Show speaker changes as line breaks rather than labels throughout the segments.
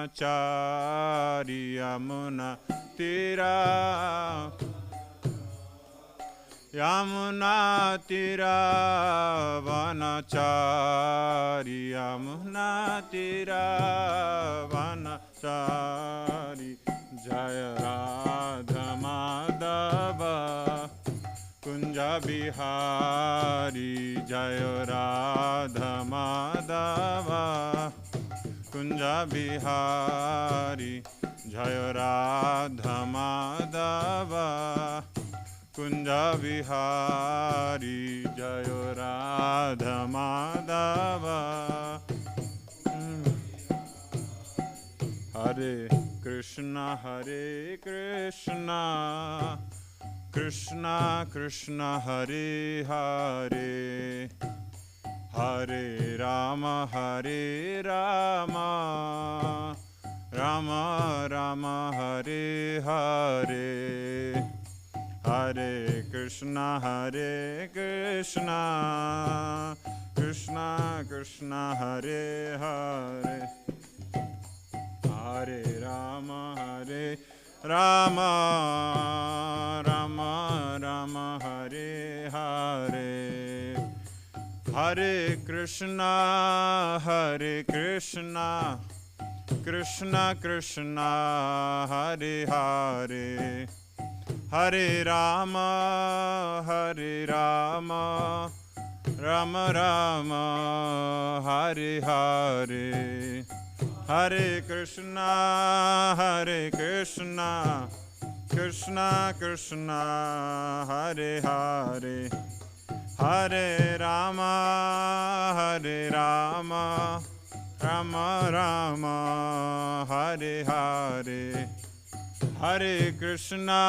वनचारी यमुना तीरा यमुना तीरा वनचारी यमुना तीरा वनचारी जय राधा माधव कुंज बिहारी जय राधा माधव कुंज बिहारी जय राधा माधव कुंज बिहारी जय राधा माधव हरे कृष्णा कृष्णा कृष्णा हरे हरे हरे राम राम राम हरे हरे हरे कृष्णा कृष्णा कृष्णा हरे हरे हरे राम राम राम हरे हरे हरे कृष्णा कृष्णा कृष्णा हरे हरे हरे राम राम राम हरे हरे हरे कृष्णा कृष्णा कृष्णा हरे हरे हरे राम राम राम हरे हरे हरे कृष्णा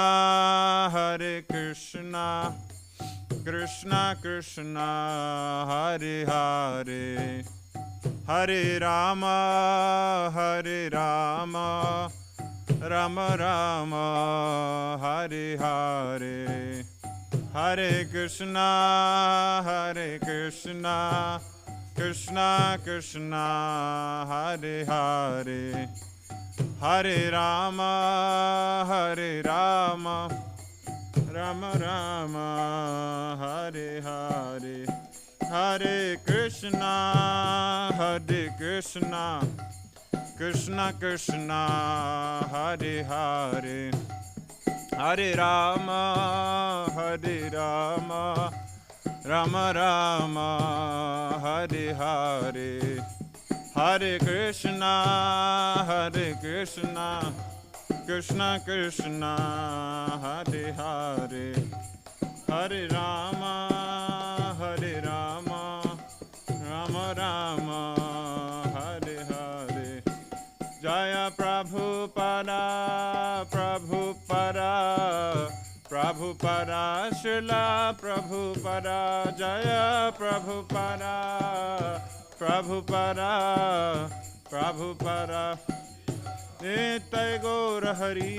कृष्णा कृष्णा हरे हरे हरे राम राम राम हरे हरे हरे कृष्णा कृष्णा कृष्णा हरे हरे हरे राम राम राम हरे हरे हरे कृष्णा कृष्णा कृष्णा हरे हरे हरे राम राम राम हरे हरे हरे कृष्णा कृष्णा कृष्णा हरे हरे हरे राम राम राम हरे हरे जय प्रभुपदा श्रीला प्रभुपदा जय प्रभुपदा नित्य गौर हरि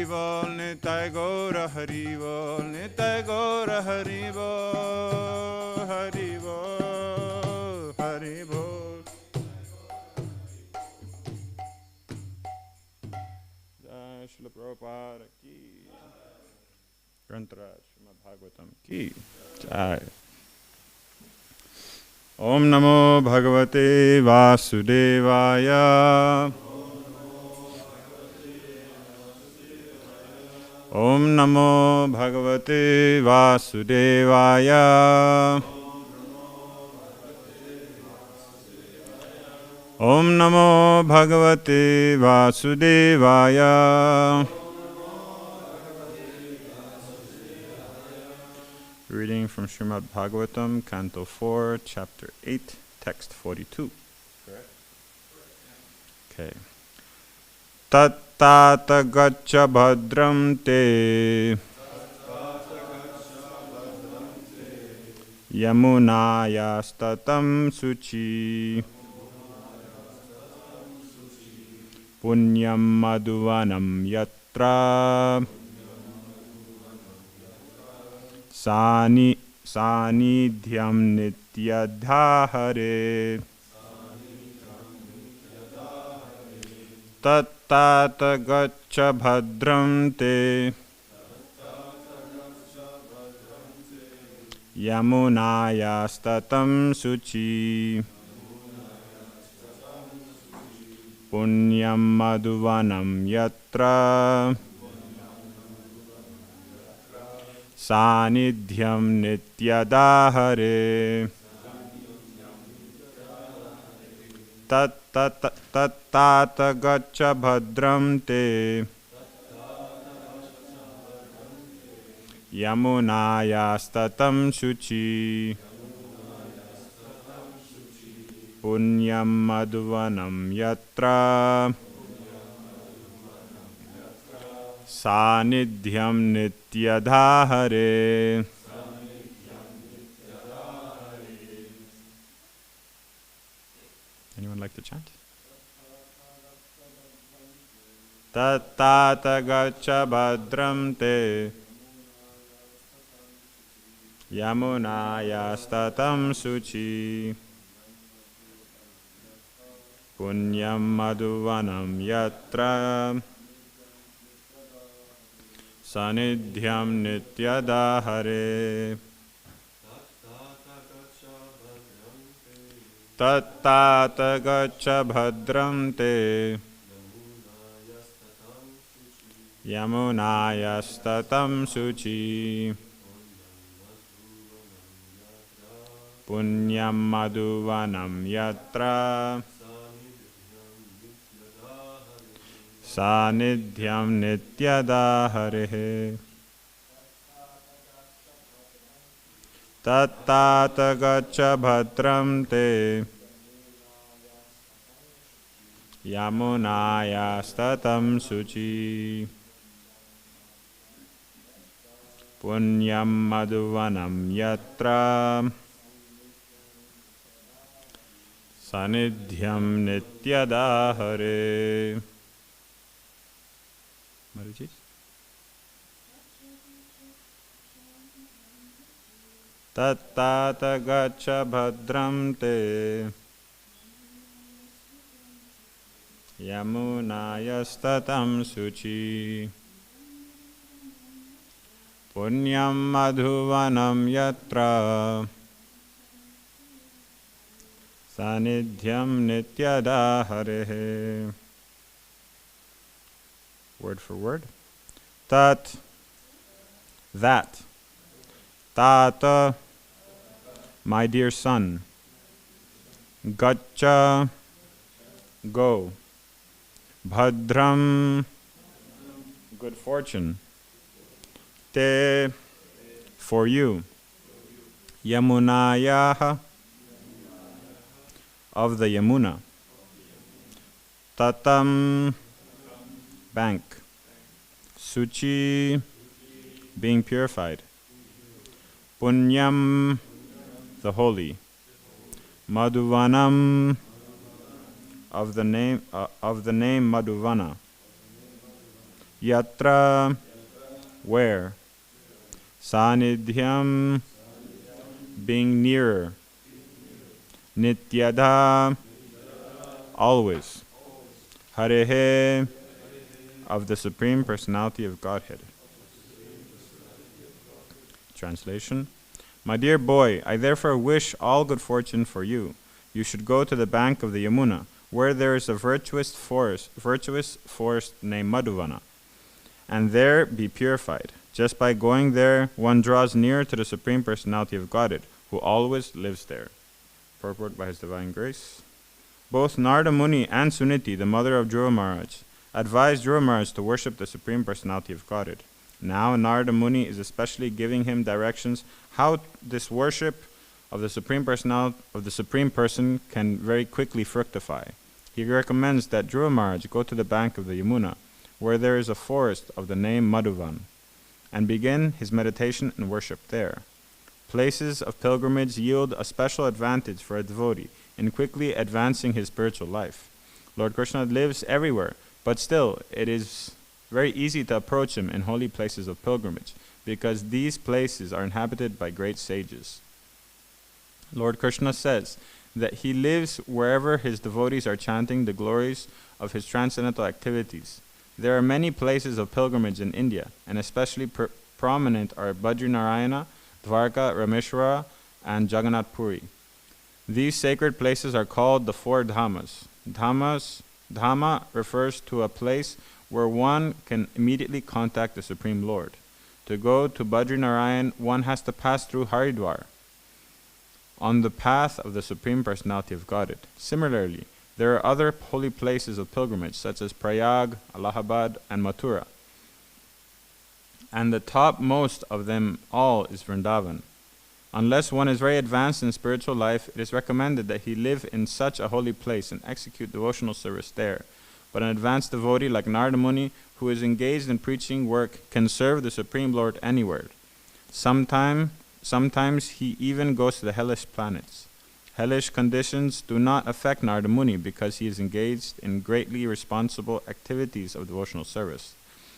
बोल नित्य गौर हरि बोल नित्य गौर हरि बोल हरि बोल जय श्रील प्रभुपाद की ग्रंथराज श्रीमद्-भागवतम की जय। ओम नमो भगवते वासुदेवाय ओम नमो भगवते वासुदेवाय ओम नमो भगवते वासुदेवाय Reading from Śrīmad-Bhāgavatam, Canto 4, Chapter 8, Text 42. Correct? Okay. Tattata gaccha bhadram te yamunayastatam suci punyam madhuvanam yatra sanidhyam nityadhahare. Tattata gaccha bhadram te yamunayastatam suci. Punyam madhuvanam yatra sanidhyam nityadahare. Tattata gaccha bhadram te yamunayastatam suci. Punyam madhuvanam yatra sanidhyam nityadhahare. Anyone like to chant? Tattata gaccha bhadram te yamunayastatam suci. Punyam madhuvanam yatra sanidhyam nityadahare. Tattata gaccha bhadram te yamunayastatam suci. Punyam madhuvanam yatra sanidhyam nityadahare. Tattata gaccha bhadram te yamunayastatam suci. Punyam madhuvanam yatra sanidhyam nityadahare. Maruji? Tattata gaccha bhadram te yamunayastatam suci. Punyam madhuvanam yatra sanidhyam nityadahare. Word for word. Tat, that. Tata, my dear son. Gaccha, go. Bhadram, good fortune. Te, for you. Yamunayaha, of the Yamuna. Tatam, bank. Suci, being purified. Punyam, the holy. Madhuvanam, of the name Madhuvana. Yatra, where. Sanidhyam, being nearer. Nityada, always. Harehe, of the Supreme Personality of Godhead. Translation. My dear boy, I therefore wish all good fortune for you. You should go to the bank of the Yamuna, where there is a virtuous forest named Madhuvana, and there be purified. Just by going there, one draws near to the Supreme Personality of Godhead, who always lives there. Purport by His Divine Grace. Both Narada Muni and Suniti, the mother of Dhruva Maharaj, advised Dhruva Maharaj to worship the Supreme Personality of Godhead. Now Narada Muni is especially giving him directions how this worship of the Supreme Personality of the Supreme Person can very quickly fructify. He recommends that Dhruva Maharaj go to the bank of the Yamuna, where there is a forest of the name Madhuvan, and begin his meditation and worship there. Places of pilgrimage yield a special advantage for a devotee in quickly advancing his spiritual life. Lord Krishna lives everywhere, but still it is very easy to approach him in holy places of pilgrimage, because these places are inhabited by great sages. Lord Krishna says that he lives wherever his devotees are chanting the glories of his transcendental activities. There are many places of pilgrimage in India, and especially prominent are Badrinarayana, Dwarka, Rameshwara, and Jagannath Puri. These sacred places are called the four Dhammas. Dhamma refers to a place where one can immediately contact the Supreme Lord. To go to Badrinarayan, one has to pass through Haridwar, on the path of the Supreme Personality of Godhead. Similarly, there are other holy places of pilgrimage, such as Prayag, Allahabad, and Mathura. And the topmost of them all is Vrindavan. Unless one is very advanced in spiritual life, it is recommended that he live in such a holy place and execute devotional service there. But an advanced devotee like Narada Muni, who is engaged in preaching work, can serve the Supreme Lord anywhere. Sometimes he even goes to the hellish planets. Hellish conditions do not affect Narada Muni because he is engaged in greatly responsible activities of devotional service.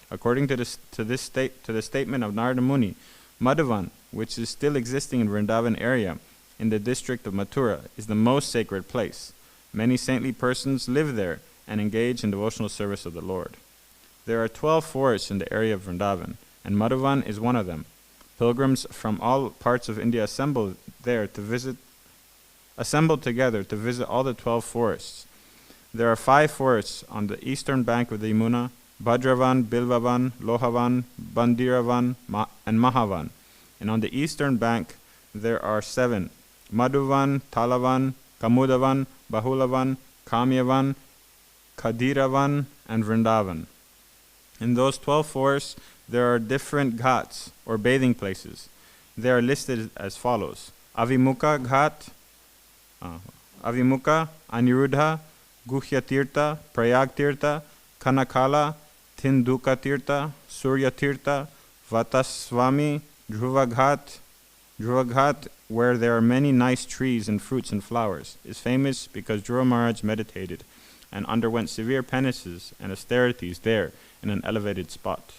According to the statement of Narada Muni, Madhavan, which is still existing in Vrindavan area in the district of Mathura, is the most sacred place. Many saintly persons live there and engage in devotional service of the Lord. There are 12 forests in the area of Vrindavan, and Madhavan is one of them. Pilgrims from all parts of India assemble together to visit all the 12 forests. There are 5 forests on the eastern bank of the Yamuna: Bhadravan, Bilvavan, Lohavan, Bandiravan, and Mahavan. And on the eastern bank there are 7: Madhuvan, Talavan, Kamudavan, Bahulavan, Kamyavan, Kadiravan, and Vrindavan. In those 12 forests there are different ghats, or bathing places. They are listed as follows: Avimukha Ghat, Avimukha, Aniruddha, Guhya Tirtha, Prayag Tirtha, Kanakala, Tinduka Tirtha, Surya Tirtha, Vataswami, Dhruva Ghat, where there are many nice trees and fruits and flowers, is famous because Dhruva Maharaj meditated and underwent severe penances and austerities there in an elevated spot.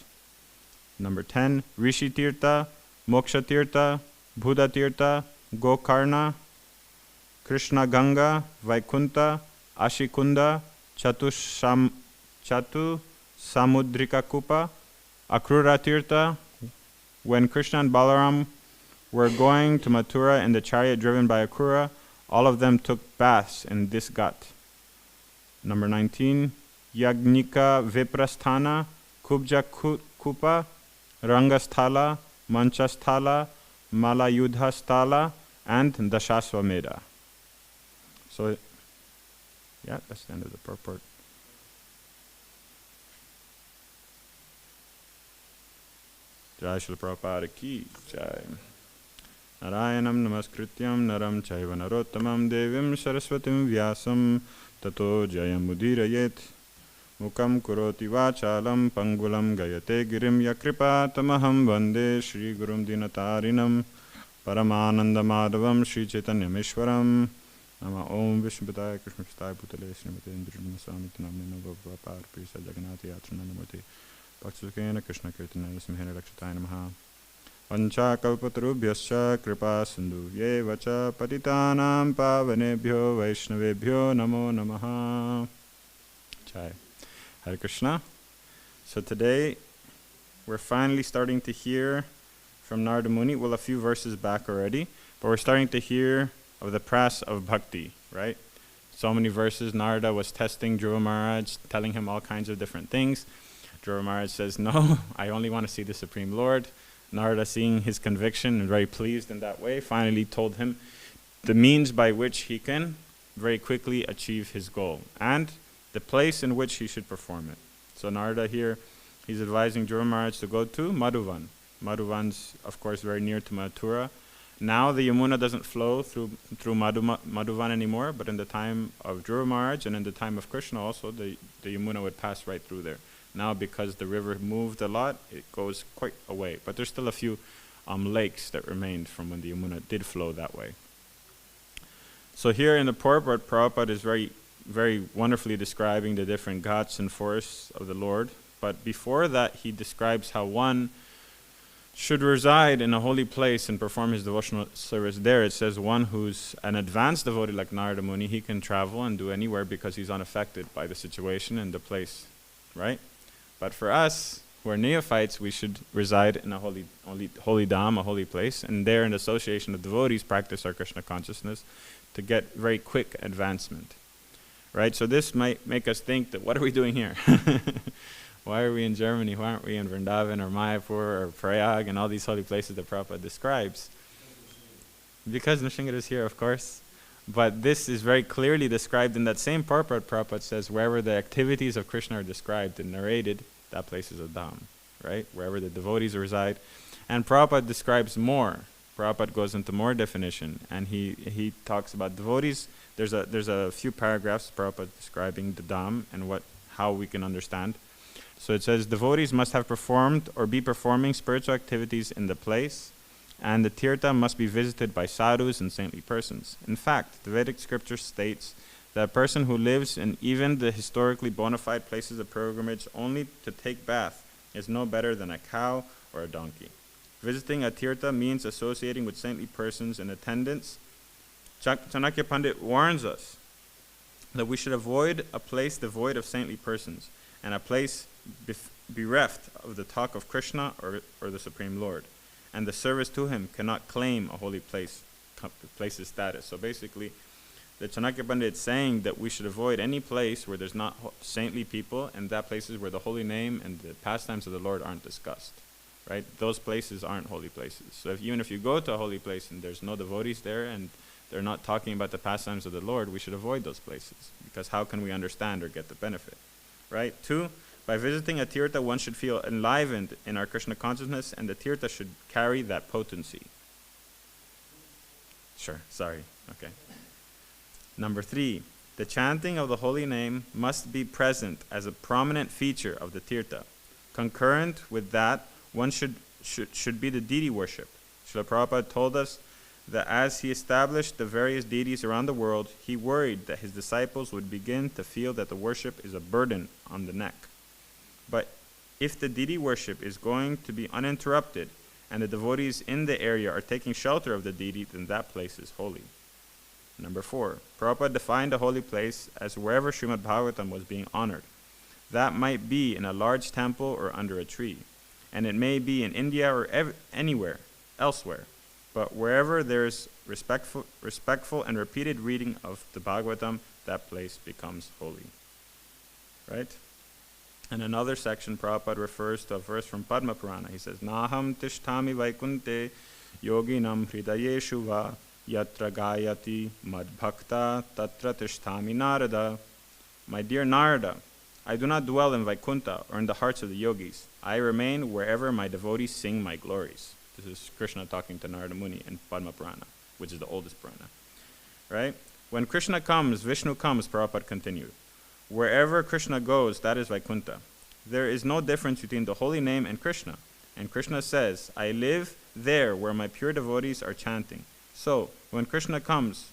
Number 10, Rishi Tirtha, Moksha Tirtha, Buddha Tirtha, Gokarna, Krishna Ganga, Vaikunta, Ashikunda, Chatu Samudrika Kupa, Akrura Tirtha. When Krishna and Balaram were going to Mathura in the chariot driven by Akrura, all of them took baths in this ghat. Number 19, Yagnika Viprasthana, Kubja Kupa, Rangasthala, Manchasthala, Malayudhasthala, and Dashaswamedha. So, yeah, that's the end of the purport. Jai Srila Prabhupada ki Jai. Narayanam namaskrityam naram chaiva narottamam devim saraswatim vyasam tato jayam udirayet. Mukam kuroti vachalam pangulam gayate girim yakripa tamaham vande Shri Gurum Dinatarinam Paramananda Madhavam Shri Chaitanyameshwaram. Nama Om Vishnupadaya Krishna Pastaya Bhutale Srimate Indrina Swami Tanamne Navapapar Prisa Jagannath Yatra Nanamurti Bhaktisukena Krishna Kirtanaya Smihena Rakshataya Namaha. Vancha kalpatarubhyascha kripa sindhu ye vacha patitanam pavanebhyo vaishnavebhyo namo namaha. Jai. Hare Krishna. So today we're finally starting to hear from Narada Muni. Well, a few verses back already, but we're starting to hear of the pras of bhakti, right? So many verses. Narada was testing Dhruva Maharaj, telling him all kinds of different things. Dhruva Maharaj says, no, I only want to see the Supreme Lord. Narada, seeing his conviction and very pleased in that way, finally told him the means by which he can very quickly achieve his goal and the place in which he should perform it. So Narada here, he's advising Dhruva Maharaj to go to Madhuvan. Madhuvan's, of course, very near to Mathura. Now the Yamuna doesn't flow through Madhuvan anymore, but in the time of Dhruva Maharaj and in the time of Krishna also, the Yamuna would pass right through there. Now, because the river moved a lot, it goes quite away. But there's still a few lakes that remained from when the Yamuna did flow that way. So here in the purport, Prabhupada is very, very wonderfully describing the different ghats and forests of the Lord. But before that, he describes how one should reside in a holy place and perform his devotional service there. It says one who's an advanced devotee like Narada Muni, he can travel and do anywhere because he's unaffected by the situation and the place, right? But for us, who are neophytes, we should reside in a holy dham, a holy place, and there in association of devotees practice our Krishna consciousness to get very quick advancement, right? So this might make us think that what are we doing here? Why are we in Germany? Why aren't we in Vrindavan or Mayapur or Prayag and all these holy places that Prabhupada describes? Because Nrsimha is here, of course. But this is very clearly described in that same purport. Prabhupada says, wherever the activities of Krishna are described and narrated, that place is a dham, right? Wherever the devotees reside. And Prabhupada describes more. Prabhupada goes into more definition, and he talks about devotees. There's a few paragraphs Prabhupada describing the dham and how we can understand. So it says, devotees must have performed or be performing spiritual activities in the place, and the tirtha must be visited by sadhus and saintly persons. In fact, the Vedic scripture states that a person who lives in even the historically bona fide places of pilgrimage only to take bath is no better than a cow or a donkey. Visiting a tirtha means associating with saintly persons in attendance. Chanakya Pandit warns us that we should avoid a place devoid of saintly persons and a place bereft of the talk of Krishna or the Supreme Lord, and the service to him cannot claim a holy place's status. So basically, the Chanakya Pandit is saying that we should avoid any place where there's not saintly people, and that places where the holy name and the pastimes of the Lord aren't discussed, right? Those places aren't holy places. So even if you go to a holy place and there's no devotees there and they're not talking about the pastimes of the Lord, we should avoid those places, because how can we understand or get the benefit, right? 2, by visiting a tirtha, one should feel enlivened in our Krishna consciousness, and the tirtha should carry that potency. Sure, sorry, okay. Number 3, the chanting of the holy name must be present as a prominent feature of the tirtha. Concurrent with that, one should be the deity worship. Srila Prabhupada told us that as he established the various deities around the world, he worried that his disciples would begin to feel that the worship is a burden on the neck. But if the deity worship is going to be uninterrupted and the devotees in the area are taking shelter of the deity, then that place is holy. Number 4, Prabhupada defined a holy place as wherever Śrīmad-Bhāgavatam was being honored. That might be in a large temple or under a tree, and it may be in India or anywhere elsewhere. But wherever there is respectful and repeated reading of the Bhagavatam, that place becomes holy. Right? In another section, Prabhupada refers to a verse from Padma Purana. He says, Naham tishtami vaikunte yoginam hridayeshu va yatra gayati madbhakta tatra tishtami narada. My dear Narada, I do not dwell in Vaikuntha or in the hearts of the yogis. I remain wherever my devotees sing my glories. This is Krishna talking to Narada Muni in Padma Purana, which is the oldest Purana. Right? When Krishna comes, Vishnu comes, Prabhupada continued. Wherever Krishna goes, that is Vaikuntha. There is no difference between the holy name and Krishna. And Krishna says, I live there where my pure devotees are chanting. So, when Krishna comes,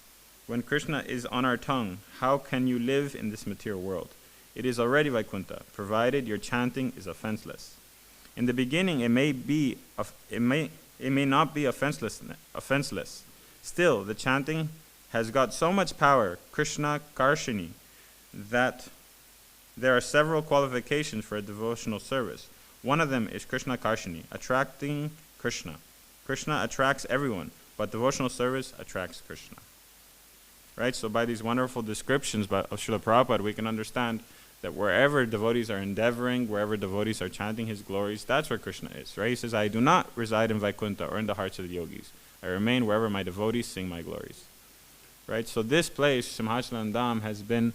when Krishna is on our tongue, how can you live in this material world? It is already Vaikuntha, provided your chanting is offenseless. In the beginning, it may not be offenseless. Still, the chanting has got so much power, Krishna Karshini, that there are several qualifications for a devotional service. One of them is Krishna Karshini, attracting Krishna. Krishna attracts everyone, but devotional service attracts Krishna. Right? So by these wonderful descriptions of Srila Prabhupada, we can understand that wherever devotees are endeavoring, wherever devotees are chanting his glories, that's where Krishna is. Right? He says, I do not reside in Vaikuntha or in the hearts of the yogis. I remain wherever my devotees sing my glories. Right? So this place, Simhachalam Dham, has been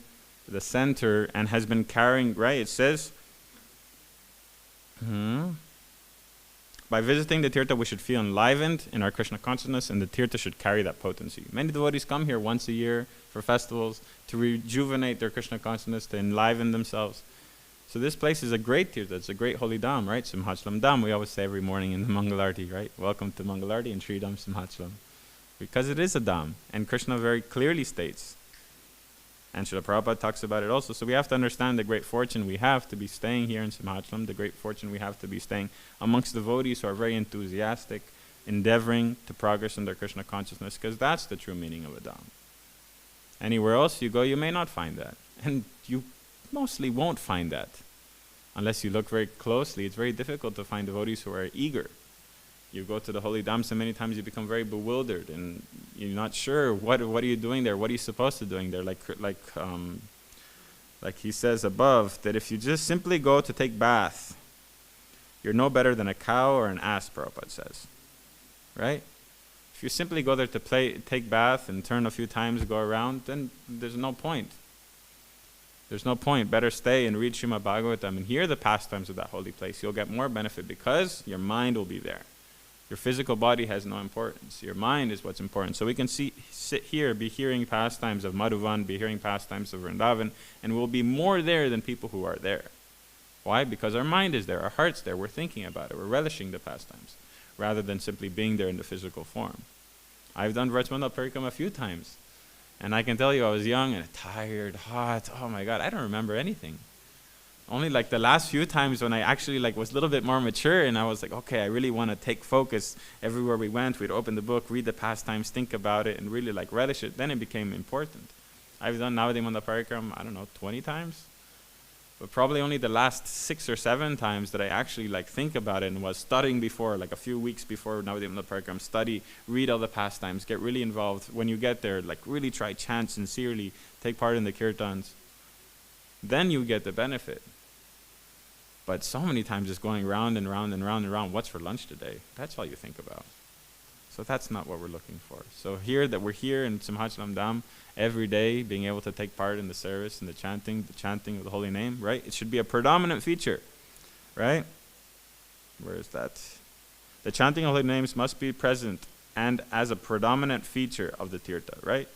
the center and has been carrying, right? It says, by visiting the tirtha, we should feel enlivened in our Krishna consciousness, and the tirtha should carry that potency. Many devotees come here once a year for festivals to rejuvenate their Krishna consciousness, to enliven themselves. So this place is a great tirtha. It's a great holy dham, right? Simhachalam Dham, we always say every morning in the Mangalarti, right? Welcome to Mangalarti and Sridham Simhachalam. Because it is a dham, and Krishna very clearly states, And Srila Prabhupada talks about it also. So we have to understand the great fortune we have to be staying here in Simhachalam, the great fortune we have to be staying amongst devotees who are very enthusiastic, endeavoring to progress in their Krishna consciousness, because that's the true meaning of a Dham. Anywhere else you go, you may not find that. And you mostly won't find that. Unless you look very closely, it's very difficult to find devotees who are eager. You go to the holy dham, so many times you become very bewildered and you're not sure what are you doing there, what are you supposed to be doing there. Like he says above, that if you just simply go to take bath, you're no better than a cow or an ass, Prabhupada says. Right? If you simply go there to take bath and turn a few times, go around, then there's no point. There's no point. Better stay and read Śrīmad-Bhāgavatam and hear the pastimes of that holy place. You'll get more benefit because your mind will be there. Your physical body has no importance. Your mind is what's important. So we can sit here, be hearing pastimes of Madhuvan, be hearing pastimes of Vrindavan, and we'll be more there than people who are there. Why? Because our mind is there, our heart's there, we're thinking about it, we're relishing the pastimes, rather than simply being there in the physical form. I've done Vrajmandal Parikram a few times, and I can tell you I was young and tired, hot, oh my God, I don't remember anything. Only like the last few times when I actually was a little bit more mature and I was like, okay, I really want to take focus everywhere we went. We'd open the book, read the pastimes, think about it, and really relish it. Then it became important. I've done Navadimanda Parikram, I don't know, 20 times? But probably only the last 6 or 7 times that I actually think about it and was studying before, a few weeks before Navadimanda Parikram, study, read all the pastimes, get really involved. When you get there, really try chant sincerely, take part in the kirtans. Then you get the benefit. But so many times just going round and round and round and round, what's for lunch today? That's all you think about. So that's not what we're looking for. So here that we're here in Simhachalam Dham every day, being able to take part in the service and the chanting of the holy name, right? It should be a predominant feature, right? Where is that? The chanting of holy names must be present and as a predominant feature of the tirtha, right?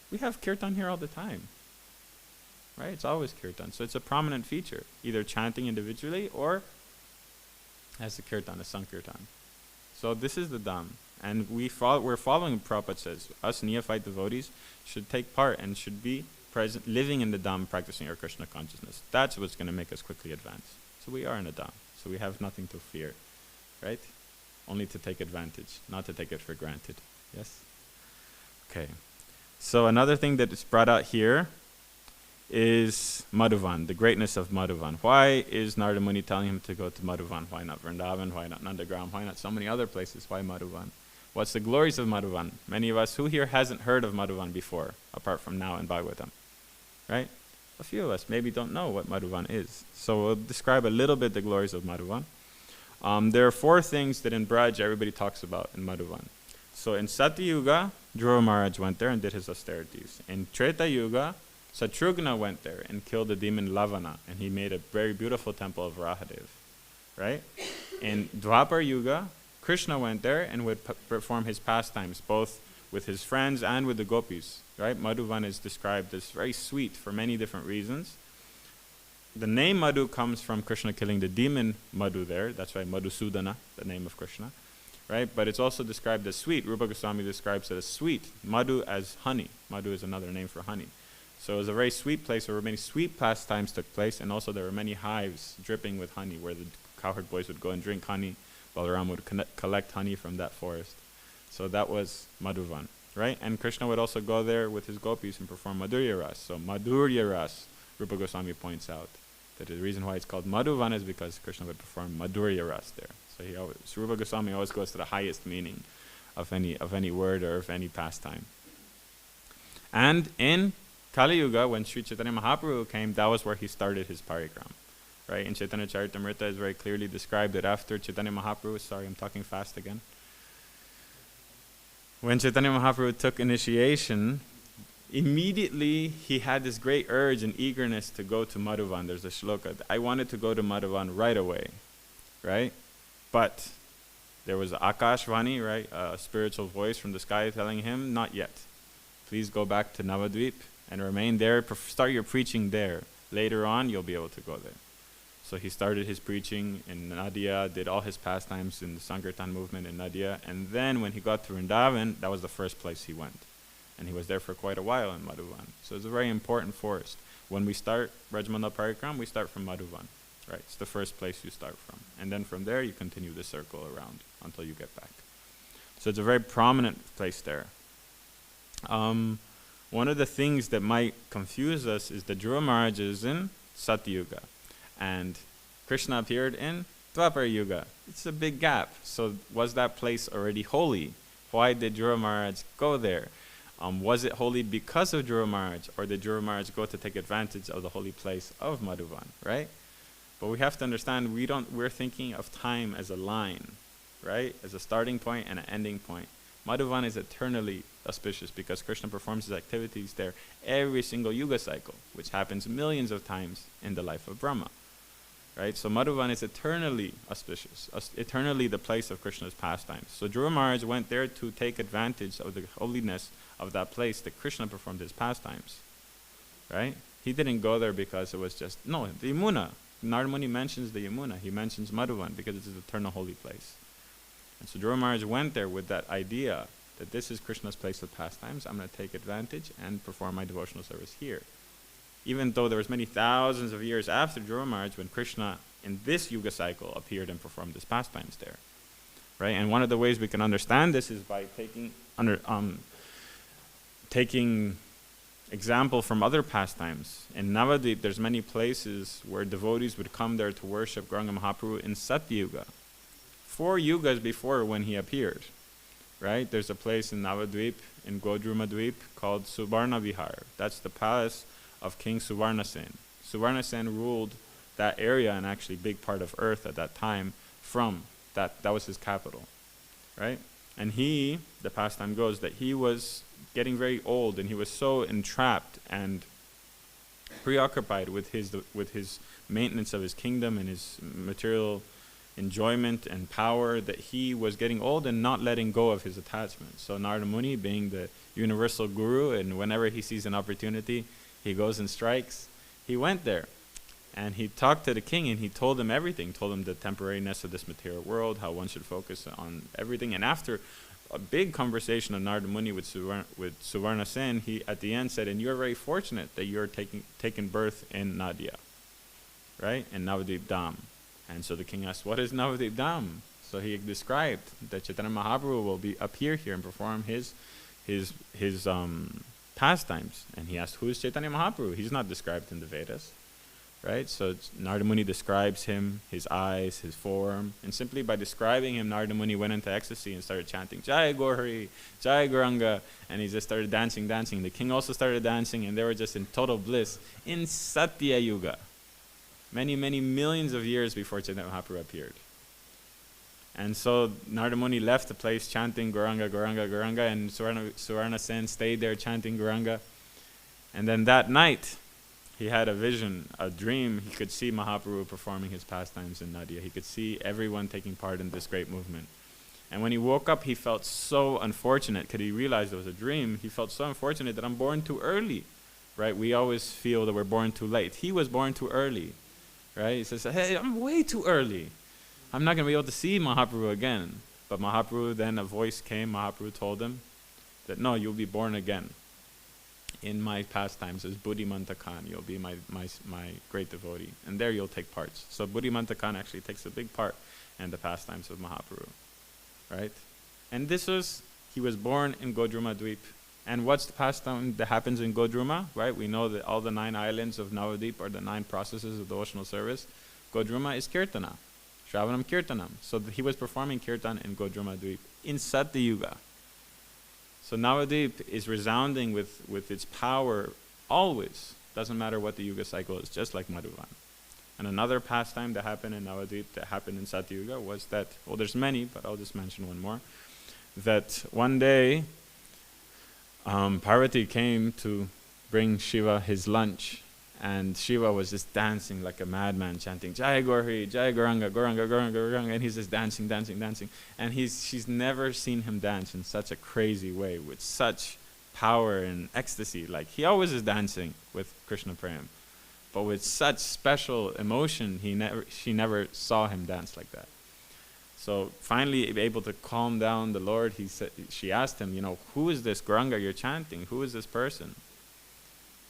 We have kirtan here all the time. Right? It's always kirtan. So it's a prominent feature, either chanting individually or as a kirtan, a sankirtan. So this is the dham. And we're following what Prabhupada says. Us neophyte devotees should take part and should be present, living in the dham, practicing our Krishna consciousness. That's what's going to make us quickly advance. So we are in a dham. So we have nothing to fear. Right? Only to take advantage, not to take it for granted. Yes? Okay. So another thing that is brought out here is Madhuvan, the greatness of Madhuvan. Why is Narada Muni telling him to go to Madhuvan? Why not Vrindavan? Why not Nandagram? Why not so many other places? Why Madhuvan? What's the glories of Madhuvan? Many of us, who here hasn't heard of Madhuvan before, apart from now in Bhagavatam? Right? A few of us maybe don't know what Madhuvan is. So we'll describe a little bit the glories of Madhuvan. There are 4 things that in Braj everybody talks about in Madhuvan. So in Satyuga, Dhruva Maharaj went there and did his austerities. In Treta Yuga, Satrugna went there and killed the demon Lavana, and he made a very beautiful temple of Rahadev, right? In Dwapar Yuga, Krishna went there and would perform his pastimes, both with his friends and with the gopis, right? Madhuvan is described as very sweet for many different reasons. The name Madhu comes from Krishna killing the demon Madhu there. That's why Madhusudana, the name of Krishna, right? But it's also described as sweet. Rupa Goswami describes it as sweet. Madhu as honey. Madhu is another name for honey. So it was a very sweet place where many sweet pastimes took place, and also there were many hives dripping with honey where the cowherd boys would go and drink honey. Balaram would collect honey from that forest. So that was Madhuvan, right? And Krishna would also go there with his gopis and perform Madhurya Ras. So Madhurya Ras, Rupa Goswami points out that the reason why it's called Madhuvan is because Krishna would perform Madhurya Ras there. So Rupa Goswami always goes to the highest meaning of any word or of any pastime. And in Kali Yuga, when Sri Chaitanya Mahaprabhu came, that was where he started his parikram. Right? In Chaitanya Charitamrita is very clearly described that after Chaitanya Mahaprabhu, sorry, I'm talking fast again. When Chaitanya Mahaprabhu took initiation, immediately he had this great urge and eagerness to go to Madhuvan. There's a shloka. I wanted to go to Madhuvan right away. Right? But there was Akashvani, right? A spiritual voice from the sky telling him, not yet. Please go back to Navadvip and remain there. Start your preaching there. Later on, you'll be able to go there. So he started his preaching in Nadia, did all his pastimes in the Sankirtan movement in Nadia, and then when he got to Vrindavan, that was the first place he went. And he was there for quite a while in Madhuvan. So it's a very important forest. When we start Brajmandal Parikram, we start from Madhuvan. Right? It's the first place you start from. And then from there, you continue the circle around until you get back. So it's a very prominent place there. One of the things that might confuse us is that Dhruva Maharaj is in Satyuga. And Krishna appeared in Dwapara Yuga. It's a big gap. So was that place already holy? Why did Dhruva Maharaj go there? Was it holy because of Dhruva Maharaj, or did Dhruva Maharaj go to take advantage of the holy place of Madhuvan, right? But we have to understand we're thinking of time as a line, right? As a starting point and an ending point. Madhuvan is eternally auspicious because Krishna performs his activities there every single yuga cycle, which happens millions of times in the life of Brahma. Right? So Madhuvan is eternally auspicious, eternally the place of Krishna's pastimes. So Dhruva Maharaj went there to take advantage of the holiness of that place that Krishna performed his pastimes. Right? He didn't go there because it was just, no, the Yamuna. Narada Muni mentions the Yamuna. He mentions Madhuvan because it's an eternal holy place. And so Dhruva Maharaj went there with that idea that this is Krishna's place of pastimes. I'm going to take advantage and perform my devotional service here. Even though there was many thousands of years after Dhruva Maharaj when Krishna in this yuga cycle appeared and performed his pastimes there. Right? And one of the ways we can understand this is by taking example from other pastimes. In Navadvip, there's many places where devotees would come there to worship Gauranga Mahaprabhu in Satyuga. 4 yugas before when he appeared. Right? There's a place in Navadvip, in Godrumadvip, called Subarna Vihar. That's the palace of King Suvarnasen. Suvarnasen ruled that area and actually big part of earth at that time from that was his capital. Right? And the pastime goes that he was getting very old and he was so entrapped and preoccupied with his maintenance of his kingdom and his material enjoyment and power that he was getting old and not letting go of his attachment. So Narada Muni, being the universal guru, and whenever he sees an opportunity, he goes and strikes. He went there and he talked to the king and he told him everything, told him the temporariness of this material world, how one should focus on everything. And after a big conversation of Narada Muni with Suvarna Sen, he at the end said, and you're very fortunate that you're taking birth in Nadia, right? In Navadvip Dham. And so the king asked, what is Navadvip Dham? So he described that Chaitanya Mahaprabhu will appear here and perform his pastimes. And he asked, who is Chaitanya Mahaprabhu? He's not described in the Vedas. Right? So Narada Muni describes him, his eyes, his form. And simply by describing him, Narada Muni went into ecstasy and started chanting, Jai Gauri, Jai Gauranga. And he just started dancing. The king also started dancing, and they were just in total bliss in Satya Yuga. Many, many millions of years before Chaitanya Mahaprabhu appeared. And so Narada Muni left the place chanting Gauranga, Gauranga, Gauranga, and Suvarna Sen stayed there chanting Gauranga. And then that night, he had a vision, a dream. He could see Mahaprabhu performing his pastimes in Nadia. He could see everyone taking part in this great movement. And when he woke up, he felt so unfortunate because he realized it was a dream. He felt so unfortunate that I'm born too early. Right? We always feel that we're born too late. He was born too early. Right? He says, hey, I'm way too early. I'm not going to be able to see Mahaprabhu again. But Mahaprabhu, then a voice came. Mahaprabhu told him that, no, you'll be born again in my pastimes as Buddhimanta Khan. You'll be my great devotee. And there you'll take parts. So Buddhimanta Khan actually takes a big part in the pastimes of Mahaprabhu. Right? And he was born in Godrumadvip. And what's the pastime that happens in Godruma? Right? We know that all the 9 islands of Navadvip are the 9 processes of devotional service. Godruma is Kirtana. Shravanam Kirtanam. So he was performing Kirtan in Godrumadvip in Satya Yuga. So Navadvip is resounding with its power always. Doesn't matter what the Yuga cycle is, just like Madhuvan. And another pastime that happened in Navadvip, that happened in Satya Yuga, was that, well, there's many, but I'll just mention one more, that one day Parvati came to bring Shiva his lunch, and Shiva was just dancing like a madman, chanting Jai Gauri, Jai Gauranga, Gauranga, Gauranga, Gauranga, and he's just dancing. And she's never seen him dance in such a crazy way, with such power and ecstasy. Like, he always is dancing with Krishna Prem, but with such special emotion, she never saw him dance like that. So finally able to calm down the Lord, she asked him, who is this Gauranga you're chanting? Who is this person?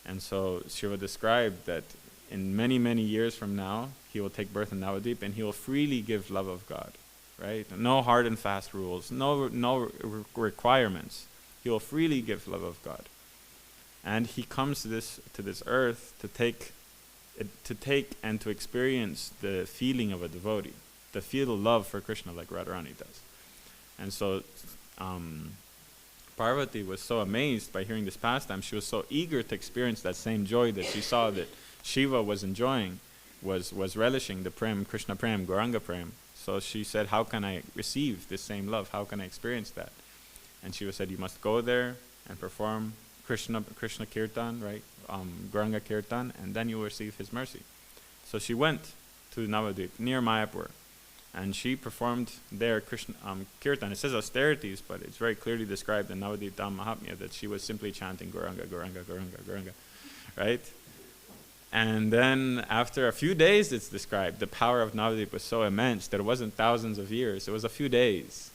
And so Shiva described that in many, many years from now, he will take birth in Navadvip and he will freely give love of God, right? No hard and fast rules, no requirements. He will freely give love of God. And he comes to this earth to take and to experience the feeling of a devotee, to feel love for Krishna like Radharani does. And so Parvati was so amazed by hearing this pastime. She was so eager to experience that same joy that she saw that Shiva was enjoying, was relishing the prem, Krishna prem, Gauranga prem. So she said, how can I receive this same love? How can I experience that? And Shiva said, you must go there and perform Krishna kirtan, right? Gauranga kirtan, and then you will receive his mercy. So she went to Navadvip, near Mayapur, and she performed there Krishna kirtan. It says austerities, but it's very clearly described in Navadvip Dham Mahatmya that she was simply chanting Gauranga, Gauranga, Gauranga, Gauranga, right? And then after a few days, it's described, the power of Navadvip was so immense that it wasn't thousands of years, it was a few days,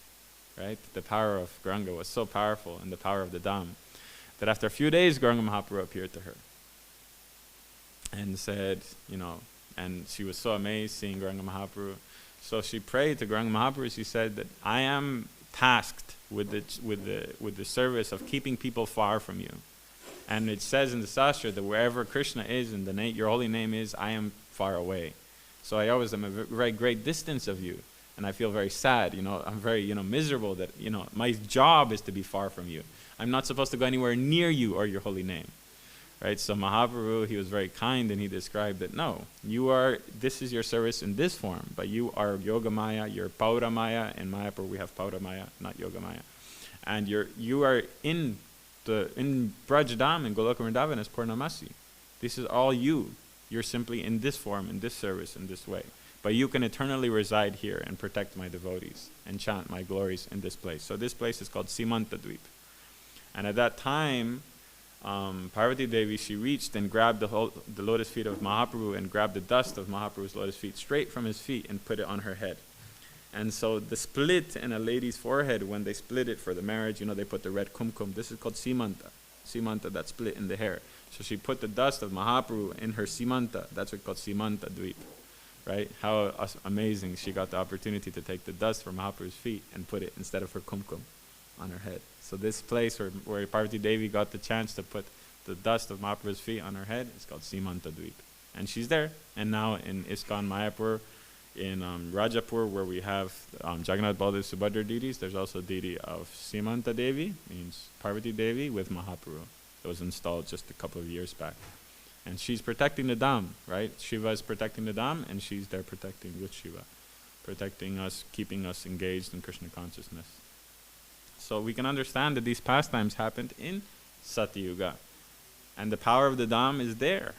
right? The power of Gauranga was so powerful, and the power of the Dham, that after a few days, Gauranga Mahaprabhu appeared to her and said, and she was so amazed seeing Gauranga Mahaprabhu. So she prayed to Gauranga Mahaprabhu. She said that I am tasked with the service of keeping people far from you. And it says in the Sastra that wherever Krishna is and your holy name is, I am far away. So I always am a very great distance of you. And I feel very sad, I'm very, miserable that, my job is to be far from you. I'm not supposed to go anywhere near you or your holy name, right? So Mahaprabhu, he was very kind and he described that, no, this is your service in this form, but you are Yogamaya, you're Pauramaya. In Mayapur we have Pauramaya, not Yogamaya. And you are in Braj-Dham and Goloka Vrindavan as Purnamasi. This is all you. You're simply in this form, in this service, in this way. But you can eternally reside here and protect my devotees and chant my glories in this place. So this place is called Śrīmad-Bhāgavatam. And at that time, Parvati Devi, she reached and grabbed the lotus feet of Mahaprabhu and grabbed the dust of Mahaprabhu's lotus feet straight from his feet and put it on her head. And so the split in a lady's forehead, when they split it for the marriage, they put the red kumkum. This is called simanta. Simanta, that split in the hair. So she put the dust of Mahaprabhu in her simanta. That's what's called Śrīmad-Bhāgavatam, right? How amazing she got the opportunity to take the dust from Mahaprabhu's feet and put it instead of her kumkum on her head. So this place where Parvati Devi got the chance to put the dust of Mahaprabhu's feet on her head is called Śrīmad-Bhāgavatam. And she's there. And now in ISKCON Mayapur, in Rajapur, where we have Jagannath Baldev Subhadra deities, there's also a deity of Śrīmanta Devi, means Parvati Devi, with Mahaprabhu. It was installed just a couple of years back. And she's protecting the Dham, right? Shiva is protecting the Dham, and she's there protecting with Shiva, protecting us, keeping us engaged in Krishna consciousness. So we can understand that these pastimes happened in Satyuga. And the power of the Dham is there.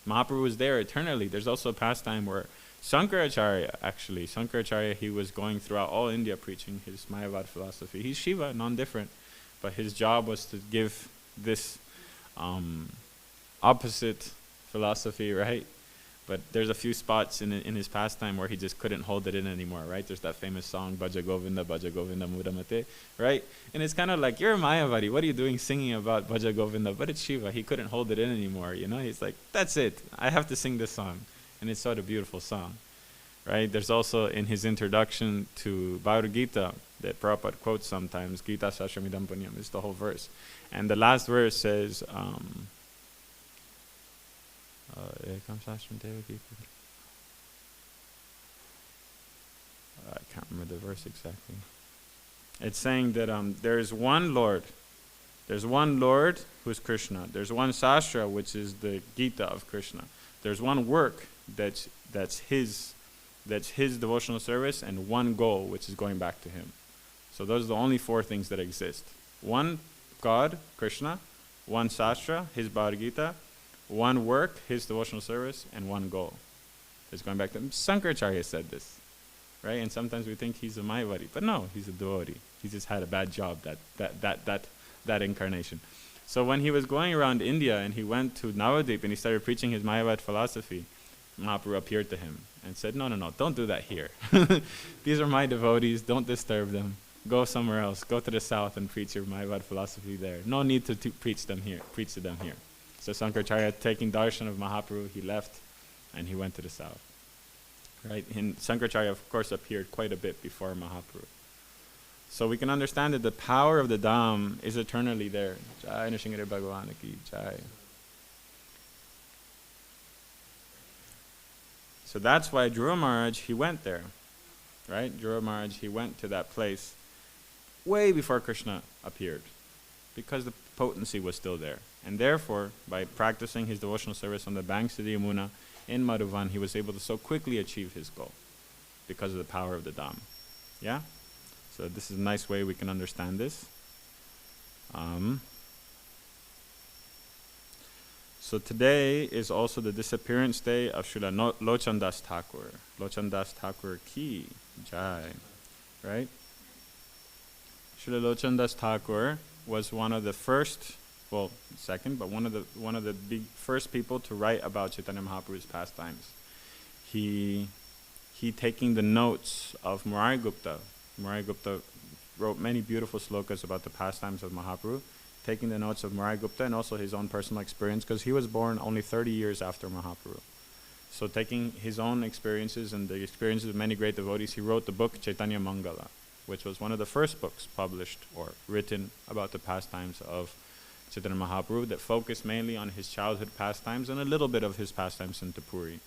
Mahaprabhu is there eternally. There's also a pastime where Shankaracharya, he was going throughout all India preaching his Mayavad philosophy. He's Shiva, non-different, but his job was to give this opposite philosophy, right? But there's a few spots in his pastime where he just couldn't hold it in anymore, right? There's that famous song, Bhaja Govinda Mudamate, right? And it's kind of like, you're a Mayavadi, what are you doing singing about Bhaja Govinda? But it's Shiva, he couldn't hold it in anymore, He's like, that's it, I have to sing this song. And it's such a beautiful song, right? There's also in his introduction to Bhagavad Gita that Prabhupada quotes sometimes, Gita Sastramidam Punyam, is the whole verse. And the last verse says, I can't remember the verse exactly. It's saying that there's one Lord. There's one Lord who's Krishna. There's one Sastra, which is the Gita of Krishna. There's one work that's his devotional service, and one goal, which is going back to him. So those are the only four things that exist. One God, Krishna, one Sastra, his Bhagavad Gita, one work, his devotional service, and one goal. It's going back to him. Shankaracharya said this, right? And sometimes we think he's a Mayavadi, but no, he's a devotee. He just had a bad job that incarnation. So when he was going around India and he went to Navadvip and he started preaching his Mayavad philosophy, Mahaprabhu appeared to him and said, no, don't do that here. These are my devotees, don't disturb them. Go somewhere else, go to the south and preach your Mayavad philosophy there. No need to preach to them here. So Sankaracharya, taking darshan of Mahaprabhu, he left and he went to the south. Right? And Sankaracharya, of course, appeared quite a bit before Mahaprabhu. So we can understand that the power of the Dham is eternally there. Jai Nrsimha Bhagavan ki Jai. So that's why Dhruva Maharaj, he went there. Right? Dhruva Maharaj, he went to that place way before Krishna appeared, because the potency was still there. And therefore, by practicing his devotional service on the banks of the Yamuna in Madhuvan, he was able to so quickly achieve his goal because of the power of the Dham. Yeah? So this is a nice way we can understand this. So today is also the disappearance day of Srila Lochan Das Thakur. Lochan Das Thakur ki Jai. Right? Srila Lochan Das Thakur was one of the first, well, second, but one of the big first people to write about Chaitanya Mahaprabhu's pastimes. He taking the notes of Murari Gupta. Murari Gupta wrote many beautiful slokas about the pastimes of Mahaprabhu, taking the notes of Murari Gupta and also his own personal experience, because he was born only 30 years after Mahaprabhu. So taking his own experiences and the experiences of many great devotees, he wrote the book Chaitanya Mangala, which was one of the first books published or written about the pastimes of Chaitanya Mahaprabhu, that focused mainly on his childhood pastimes and a little bit of his pastimes in Puri.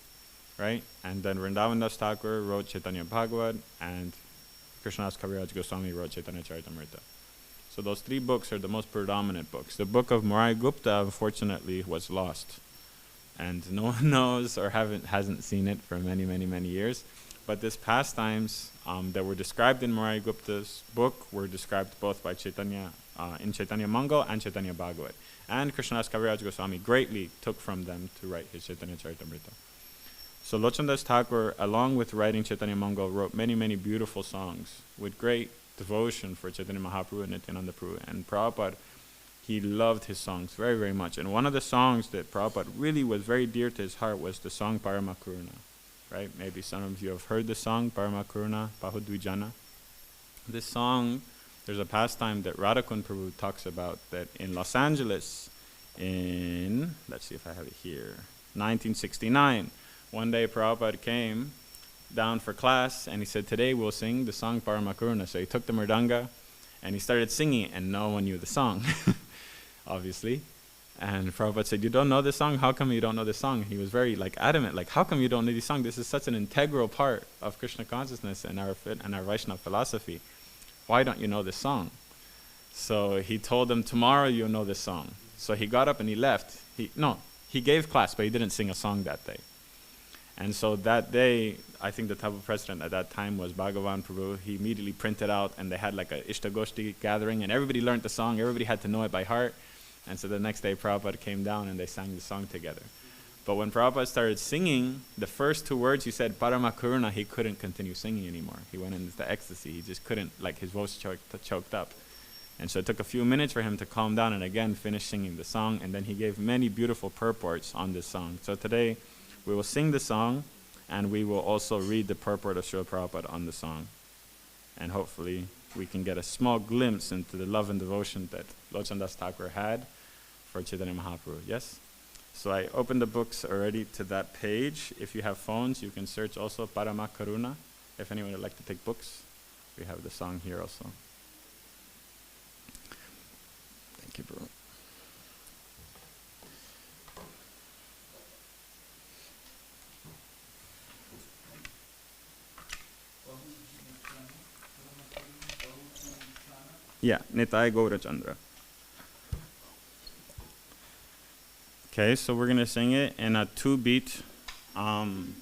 Right? And then Vrindavan Das Thakur wrote Śrīmad-Bhāgavatam, and Krishnadas Kaviraj Goswami wrote Chaitanya Charitamrita. So those three books are the most predominant books. The book of Murari Gupta, unfortunately, was lost, and no one knows or hasn't seen it for many, many, many years. But these pastimes that were described in Murari Gupta's book were described both by Chaitanya in Chaitanya Mangal and Chaitanya Bhagavat. And Krishnadas Kaviraj Goswami greatly took from them to write his Chaitanya Charitamrita. So Lochan Das Thakur, along with writing Chaitanya Mangal, wrote many, many beautiful songs with great devotion for Chaitanya Mahaprabhu and Nityananda Prabhu. And Prabhupada, he loved his songs very, very much. And one of the songs that Prabhupada really was very dear to his heart was the song Paramakaruna. Right? Maybe some of you have heard the song Paramakaruna Bahudvijana. This song, there's a pastime that Radhakund Prabhu talks about, that in Los Angeles in, let's see if I have it here, 1969, one day Prabhupada came down for class and he said, today we'll sing the song Paramakaruna. So he took the mridanga and he started singing it, and no one knew the song, obviously. And Prabhupada said, you don't know this song? How come you don't know this song? And he was very adamant, how come you don't know this song? This is such an integral part of Krishna consciousness and our Vaishnava philosophy. Why don't you know this song? So he told them, tomorrow you'll know this song. So he got up and he left. He gave class, but he didn't sing a song that day. And so that day, I think the Taba president at that time was Bhagavan Prabhu. He immediately printed out, and they had like a Ishtagoshti gathering, and everybody learned the song. Everybody had to know it by heart. And so the next day, Prabhupada came down, and they sang the song together. But when Prabhupada started singing, the first two words he said, Paramakaruna, he couldn't continue singing anymore. He went into ecstasy. He just couldn't, his voice choked up. And so it took a few minutes for him to calm down and again finish singing the song. And then he gave many beautiful purports on this song. So today, we will sing the song, and we will also read the purport of Srila Prabhupada on the song. And hopefully, we can get a small glimpse into the love and devotion that Lochan Das Thakur had for Chaitanya Mahaprabhu. Yes? So I opened the books already to that page. If you have phones, you can search also Paramakaruna. If anyone would like to take books, we have the song here also. Thank you, bro. Yeah, Nitai Gaura Chandra. Okay, so we're going to sing it in a 2-beat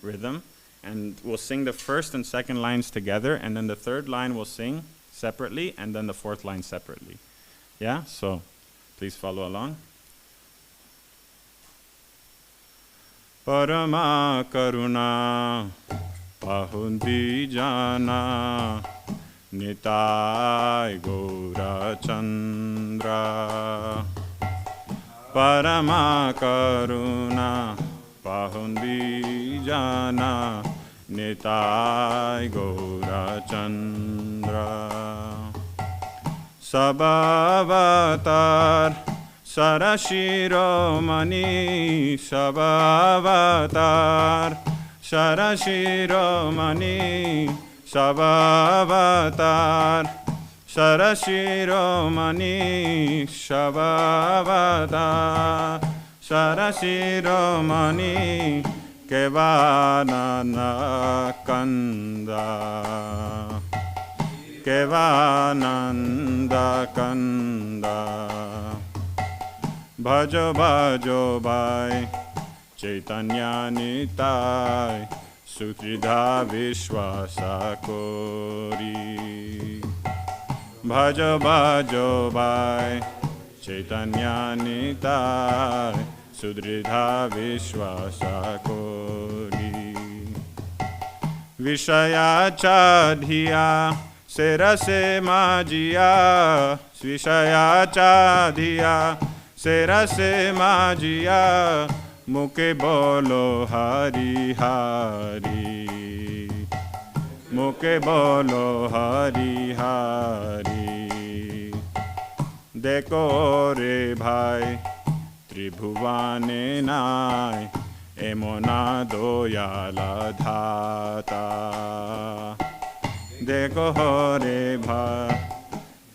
rhythm. And we'll sing the first and second lines together, and then the third line we'll sing separately, and then the fourth line separately. Yeah, so please follow along. Parama Karuna Bahudvijana Nitai Gaura Chandra Parama Karuna pahundi jana Nitai Gaura Chandra Sabhavatar Sarashiromani Sabhavatar Sarashiromani Sabhavatar Sarashiromani Sabhavatar Sarashiromani Kevanana Kanda Kevananda Kanda Bhajo Bhajo Bhai Chaitanya Nitai Sutridha Vishwasa Kori Bhajo Bhajo Bhai Chaitanya Nitai Sudridha Vishwasa Kori Vishaya Chadhiya Serase Majia Vishaya Chadhiya Serase Majia Muke Bolo Hari Hari Muke Bolo Hari Hari Dekho re bhai Tribhuvane nai Emona doyala dhata Dekho re bhai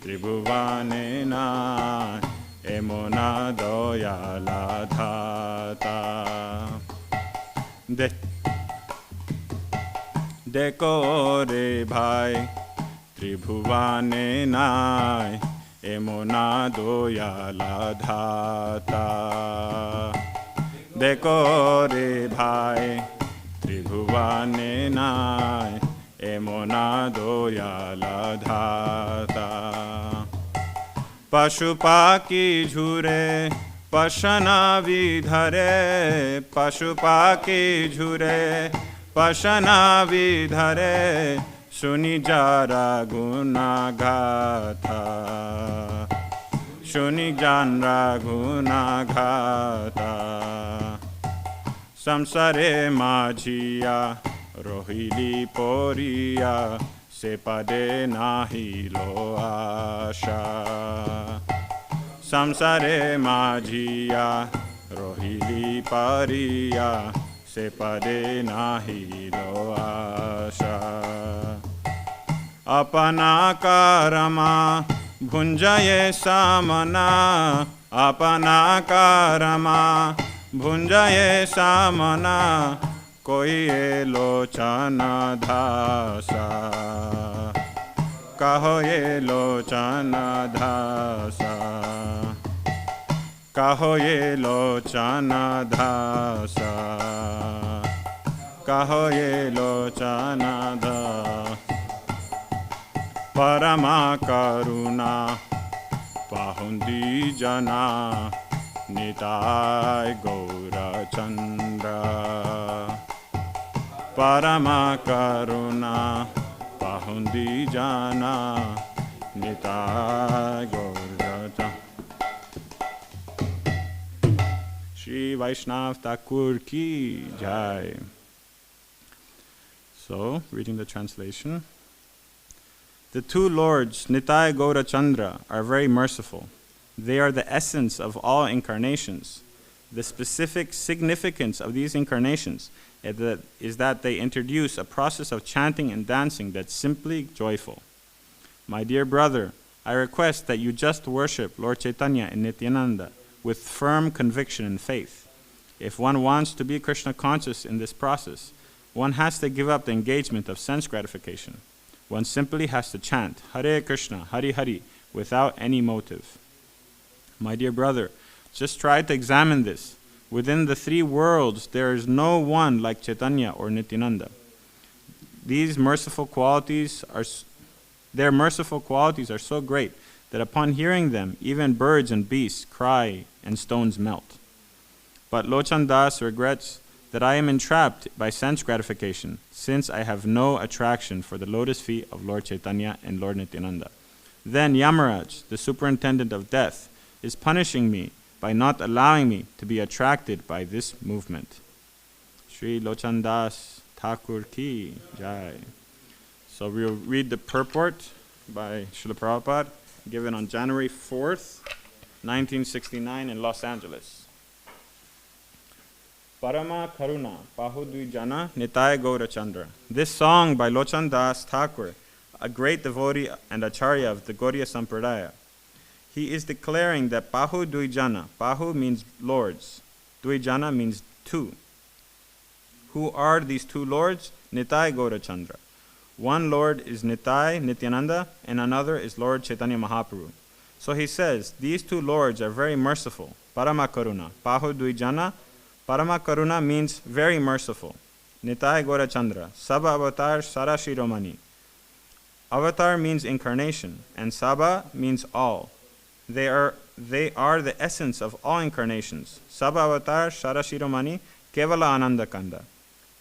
Tribhuvane nai Emona doyala dhata Dekho re bhai Tribhuvane nai Emona doyala dhata Dekho re bhai Tribhuvane nai Emona doyala dhata Pashupaki jhure Pashana vidhare Pashupaki jhure Pashana vidhare Shuni jara guna gatha Shuni janra guna gatha Samsare majhiya Rohili poriya Sepade nahi lo asha Samsare majhiya Rohili pariya Sepade nahi lo asha Apana karama bhunjaye samana Apana karama bhunjaye samana Koi lochana dhasa Kaho ye lochana dhasa Kaho ye lochana dhasa Kaho ye lochana dhasa Parama karuna pahundi jana Nitai Gaura Chandra Parama karuna pahundi jana Nitai Gaura Chandra Shri Vaishnav Thakur ki jai. So, reading the translation. The two lords, Nitai Gaura Chandra, are very merciful. They are the essence of all incarnations. The specific significance of these incarnations is that they introduce a process of chanting and dancing that's simply joyful. My dear brother, I request that you just worship Lord Chaitanya and Nityananda with firm conviction and faith. If one wants to be Krishna conscious in this process, one has to give up the engagement of sense gratification. One simply has to chant Hare Krishna, Hari Hari without any motive. My dear brother, just try to examine this. Within the three worlds, there is no one like Chaitanya or Nityananda. Their merciful qualities are so great that upon hearing them, even birds and beasts cry and stones melt. But Lochan Das regrets that I am entrapped by sense gratification, since I have no attraction for the lotus feet of Lord Chaitanya and Lord Nityananda. Then Yamaraj, the superintendent of death, is punishing me by not allowing me to be attracted by this movement. Sri Lochan Das Thakur ki jai. So we'll read the purport by Srila Prabhupada, given on January 4th, 1969 in Los Angeles. Parama Karuna Pahudvijana Nitai Gaura Chandra. This song by Lochan Das Thakur, a great devotee and acharya of the Gaudiya Sampradaya, he is declaring that Pahu Dvijana, Pahu means lords, Dvijana means two. Who are these two lords? Nitai Gaura Chandra. One lord is Nitai, Nityananda, and another is Lord Chaitanya Mahaprabhu. So he says, these two lords are very merciful. Parama Karuna. Pahu Dvijana. Parama Karuna means very merciful. Nitai Gaura Chandra. Saba Avatar Sara Shiromani. Avatar means incarnation, and Saba means all. They are the essence of all incarnations. Saba Avatar Sara Shiromani Kevala Ananda Kanda.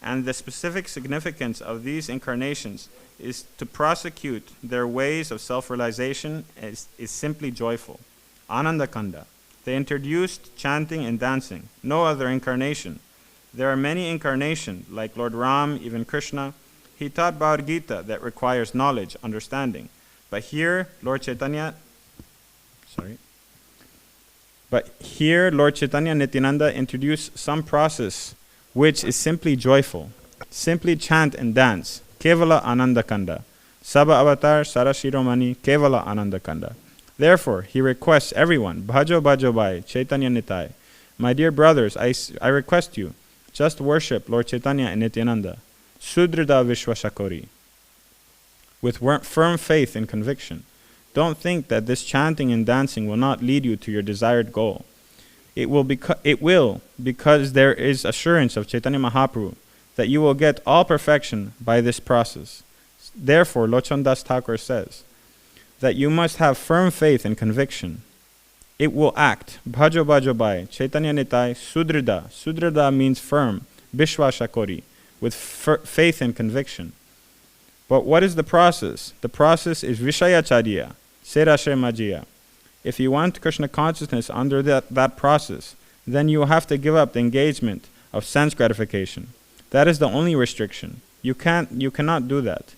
And the specific significance of these incarnations is to prosecute their ways of self-realization is simply joyful. Ananda Kanda. They introduced chanting and dancing. No other incarnation. There are many incarnations, like Lord Ram, even Krishna. He taught Bhagavad Gita that requires knowledge, understanding. But here, Lord Chaitanya Nityananda introduced some process which is simply joyful. Simply chant and dance. Kevala Ananda Kanda. Saba Avatar Sarashiromani Kevala Ananda Kanda. Therefore, he requests everyone, Bhajo Bhajo Bhai, Chaitanya Nitai. My dear brothers, I request you, just worship Lord Chaitanya and Nityananda. Sudrida Vishwashakori. With firm faith and conviction. Don't think that this chanting and dancing will not lead you to your desired goal. It will because there is assurance of Chaitanya Mahaprabhu that you will get all perfection by this process. Therefore, Lochan Das Thakur says that you must have firm faith and conviction. It will act. Bhajo Bhajo Bhai, Chaitanya Nitai, Sudrida. Sudrida means firm, Vishwashakori, with faith and conviction. But what is the process? The process is Vishayacharya, Serashe Majia. If you want Krishna consciousness under that process, then you will have to give up the engagement of sense gratification. That is the only restriction. You cannot do that.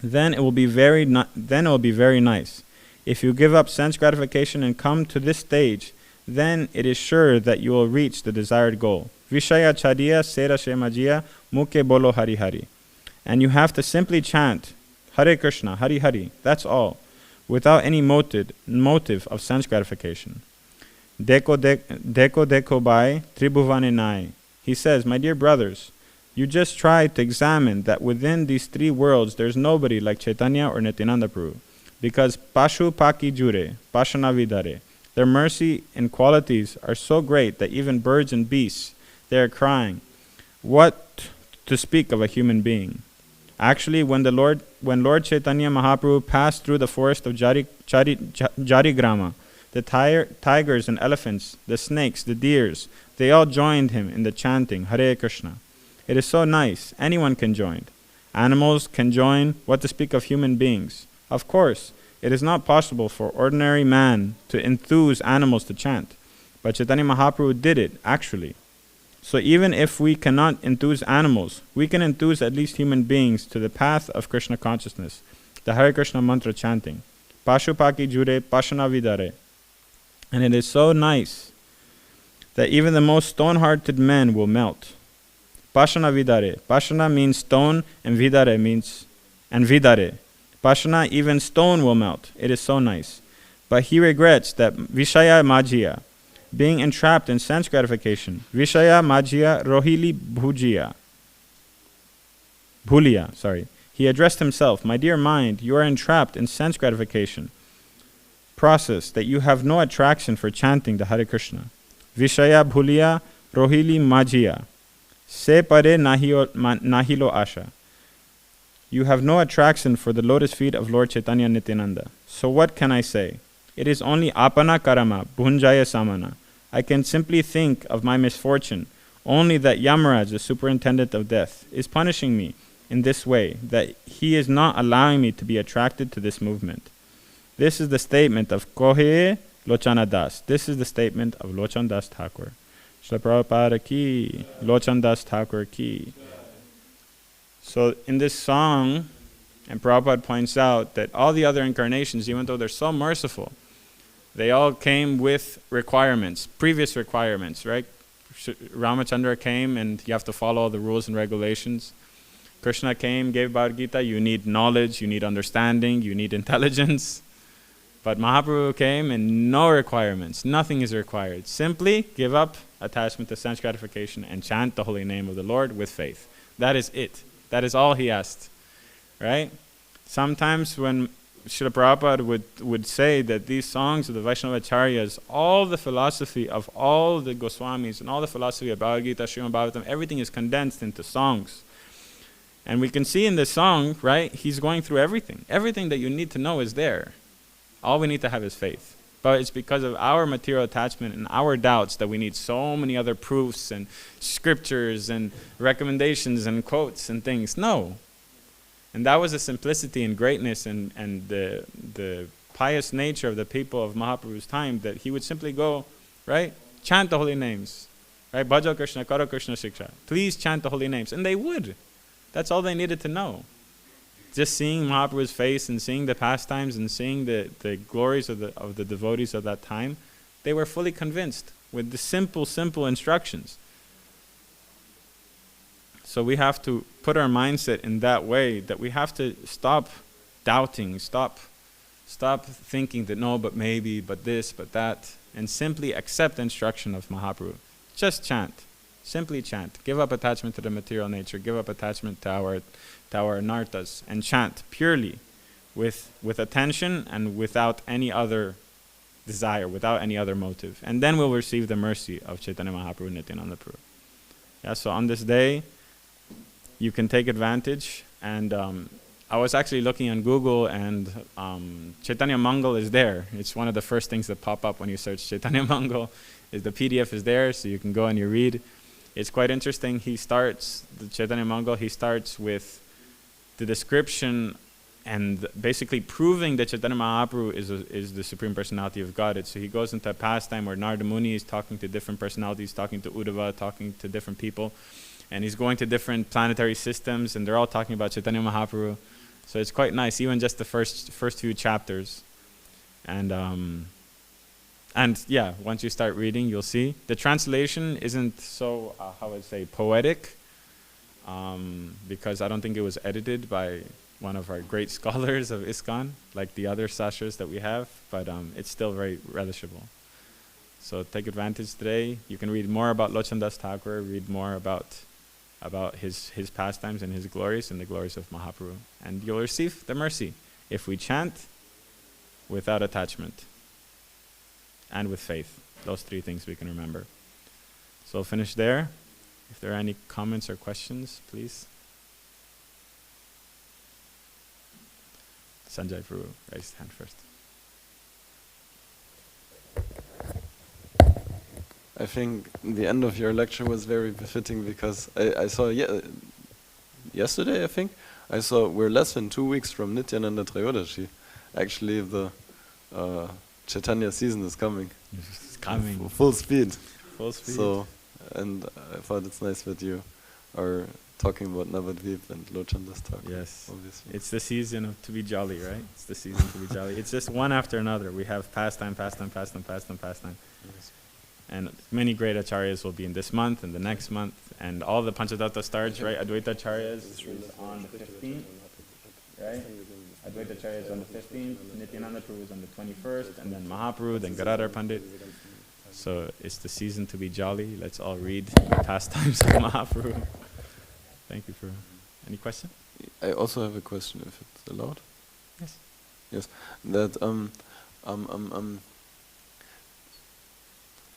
Then it will be very nice. If you give up sense gratification and come to this stage, then it is sure that you will reach the desired goal. Vishayacharya Serashe Majia Muke Bolo Hari Hari. And you have to simply chant Hare Krishna, Hari Hari. That's all. Without any motive of sense gratification. Deko deko bai tribhuvane nai. He says, my dear brothers, you just try to examine that within these three worlds there's nobody like Chaitanya or Nityananda Prabhu. Because pashu paki jure, pashana vidare. Their mercy and qualities are so great that even birds and beasts, they are crying. What to speak of a human being? Actually, when Lord Chaitanya Mahaprabhu passed through the forest of Jarigrama, the tigers and elephants, the snakes, the deers, they all joined him in the chanting Hare Krishna. It is so nice. Anyone can join. Animals can join. What to speak of human beings? Of course, it is not possible for ordinary man to enthuse animals to chant. But Chaitanya Mahaprabhu did it, actually. So even if we cannot enthuse animals, we can enthuse at least human beings to the path of Krishna consciousness, the Hare Krishna mantra chanting. Pashupaki jure pashana vidare. And it is so nice that even the most stone-hearted men will melt. Pashana vidare. Pashana means stone and vidare means vidare. Pashana, even stone will melt. It is so nice. But he regrets that Vishaya Majia, being entrapped in sense gratification. Vishaya Majia Rohili Bhulia. He addressed himself, my dear mind, you are entrapped in sense gratification process that you have no attraction for chanting the Hare Krishna. Vishaya Bhulia Rohili Majia. Se pare nahilo asha. You have no attraction for the lotus feet of Lord Chaitanya Nityananda. So what can I say? It is only apana karama, bhunjaya samana. I can simply think of my misfortune, only that Yamaraj, the superintendent of death, is punishing me in this way, that he is not allowing me to be attracted to this movement. This is the statement of Kohe Lochana Das. This is the statement of Lochan Das Thakur. Srila Prabhupada ki, Lochan Das Thakur ki. So in this song, and Prabhupada points out that all the other incarnations, even though they're so merciful, they all came with requirements, previous requirements, right? Ramachandra came and you have to follow all the rules and regulations. Krishna came, gave Bhagavad Gita, you need knowledge, you need understanding, you need intelligence. But Mahaprabhu came and no requirements, nothing is required. Simply give up attachment to sense gratification and chant the holy name of the Lord with faith. That is it. That is all he asked, right? Sometimes when Srila Prabhupada would say that these songs of the Vaishnava Acharyas, all the philosophy of all the Goswamis and all the philosophy of Bhagavad Gita, Śrīmad-Bhāgavatam, everything is condensed into songs. And we can see in this song, right, he's going through everything. Everything that you need to know is there. All we need to have is faith. But it's because of our material attachment and our doubts that we need so many other proofs and scriptures and recommendations and quotes and things. No. And that was the simplicity and greatness and the pious nature of the people of Mahaprabhu's time, that he would simply go, right, chant the holy names. Right? Bhajo Krishna, Karo Krishna Shiksha. Please chant the holy names. And they would. That's all they needed to know. Just seeing Mahaprabhu's face and seeing the pastimes and seeing the glories of the devotees of that time, they were fully convinced with the simple instructions. So we have to put our mindset in that way, that we have to stop doubting, stop thinking that no, but maybe, but this, but that, and simply accept the instruction of Mahaprabhu. Just chant. Simply chant. Give up attachment to the material nature. Give up attachment to our nartas, and chant purely with attention and without any other desire, without any other motive. And then we'll receive the mercy of Chaitanya Mahaprabhu Nityananda Prabhu. Yeah, so on this day, you can take advantage. And I was actually looking on Google, and Chaitanya Mangal is there. It's one of the first things that pop up when you search Chaitanya Mangal. Is the PDF is there, so you can go and you read. It's quite interesting. The Chaitanya Mangal, he starts with the description and basically proving that Chaitanya Mahaprabhu is the Supreme Personality of Godhead. So he goes into a pastime where Narada Muni is talking to different personalities, talking to Uddhava, talking to different people, and he's going to different planetary systems, and they're all talking about Chaitanya Mahaprabhu. So it's quite nice, even just the first few chapters. And yeah, once you start reading, you'll see. The translation isn't so, how would I say, poetic, because I don't think it was edited by one of our great scholars of ISKCON, like the other sastras that we have, but it's still very relishable. So take advantage today. You can read more about Lochan Das Thakur, read more about his pastimes and his glories and the glories of Mahaprabhu. And you'll receive the mercy if we chant without attachment and with faith. Those three things we can remember. So I'll finish there. If there are any comments or questions, please. Sanjay Prabhu, raise his hand first.
I think the end of your lecture was very befitting, because I saw yesterday, I think, I saw we're less than 2 weeks from Nityananda Trayodashi. Actually, the Chaitanya season is coming.
It's coming.
Full speed.
Full speed.
So, and I thought it's nice that you are talking about Navadvip and Lochan Das Thakur.
Yes.
Obviously.
It's the season to be jolly, right? It's the season to be jolly. It's just one after another. We have pastime.
Yes.
And many great acharyas will be in this month and the next month. And all the Panchadatta stars, right? Advaita acharyas is on the 15th, right? Advaita Acharya is on the 15th, Nityananda Prabhu is on the 21st, and then Mahaprabhu, then Gadadhar Pandit. So it's the season to be jolly. Let's all read the pastimes of Mahaprabhu. Thank you for... Any question?
I also have a question, if it's allowed.
Yes.
Yes. That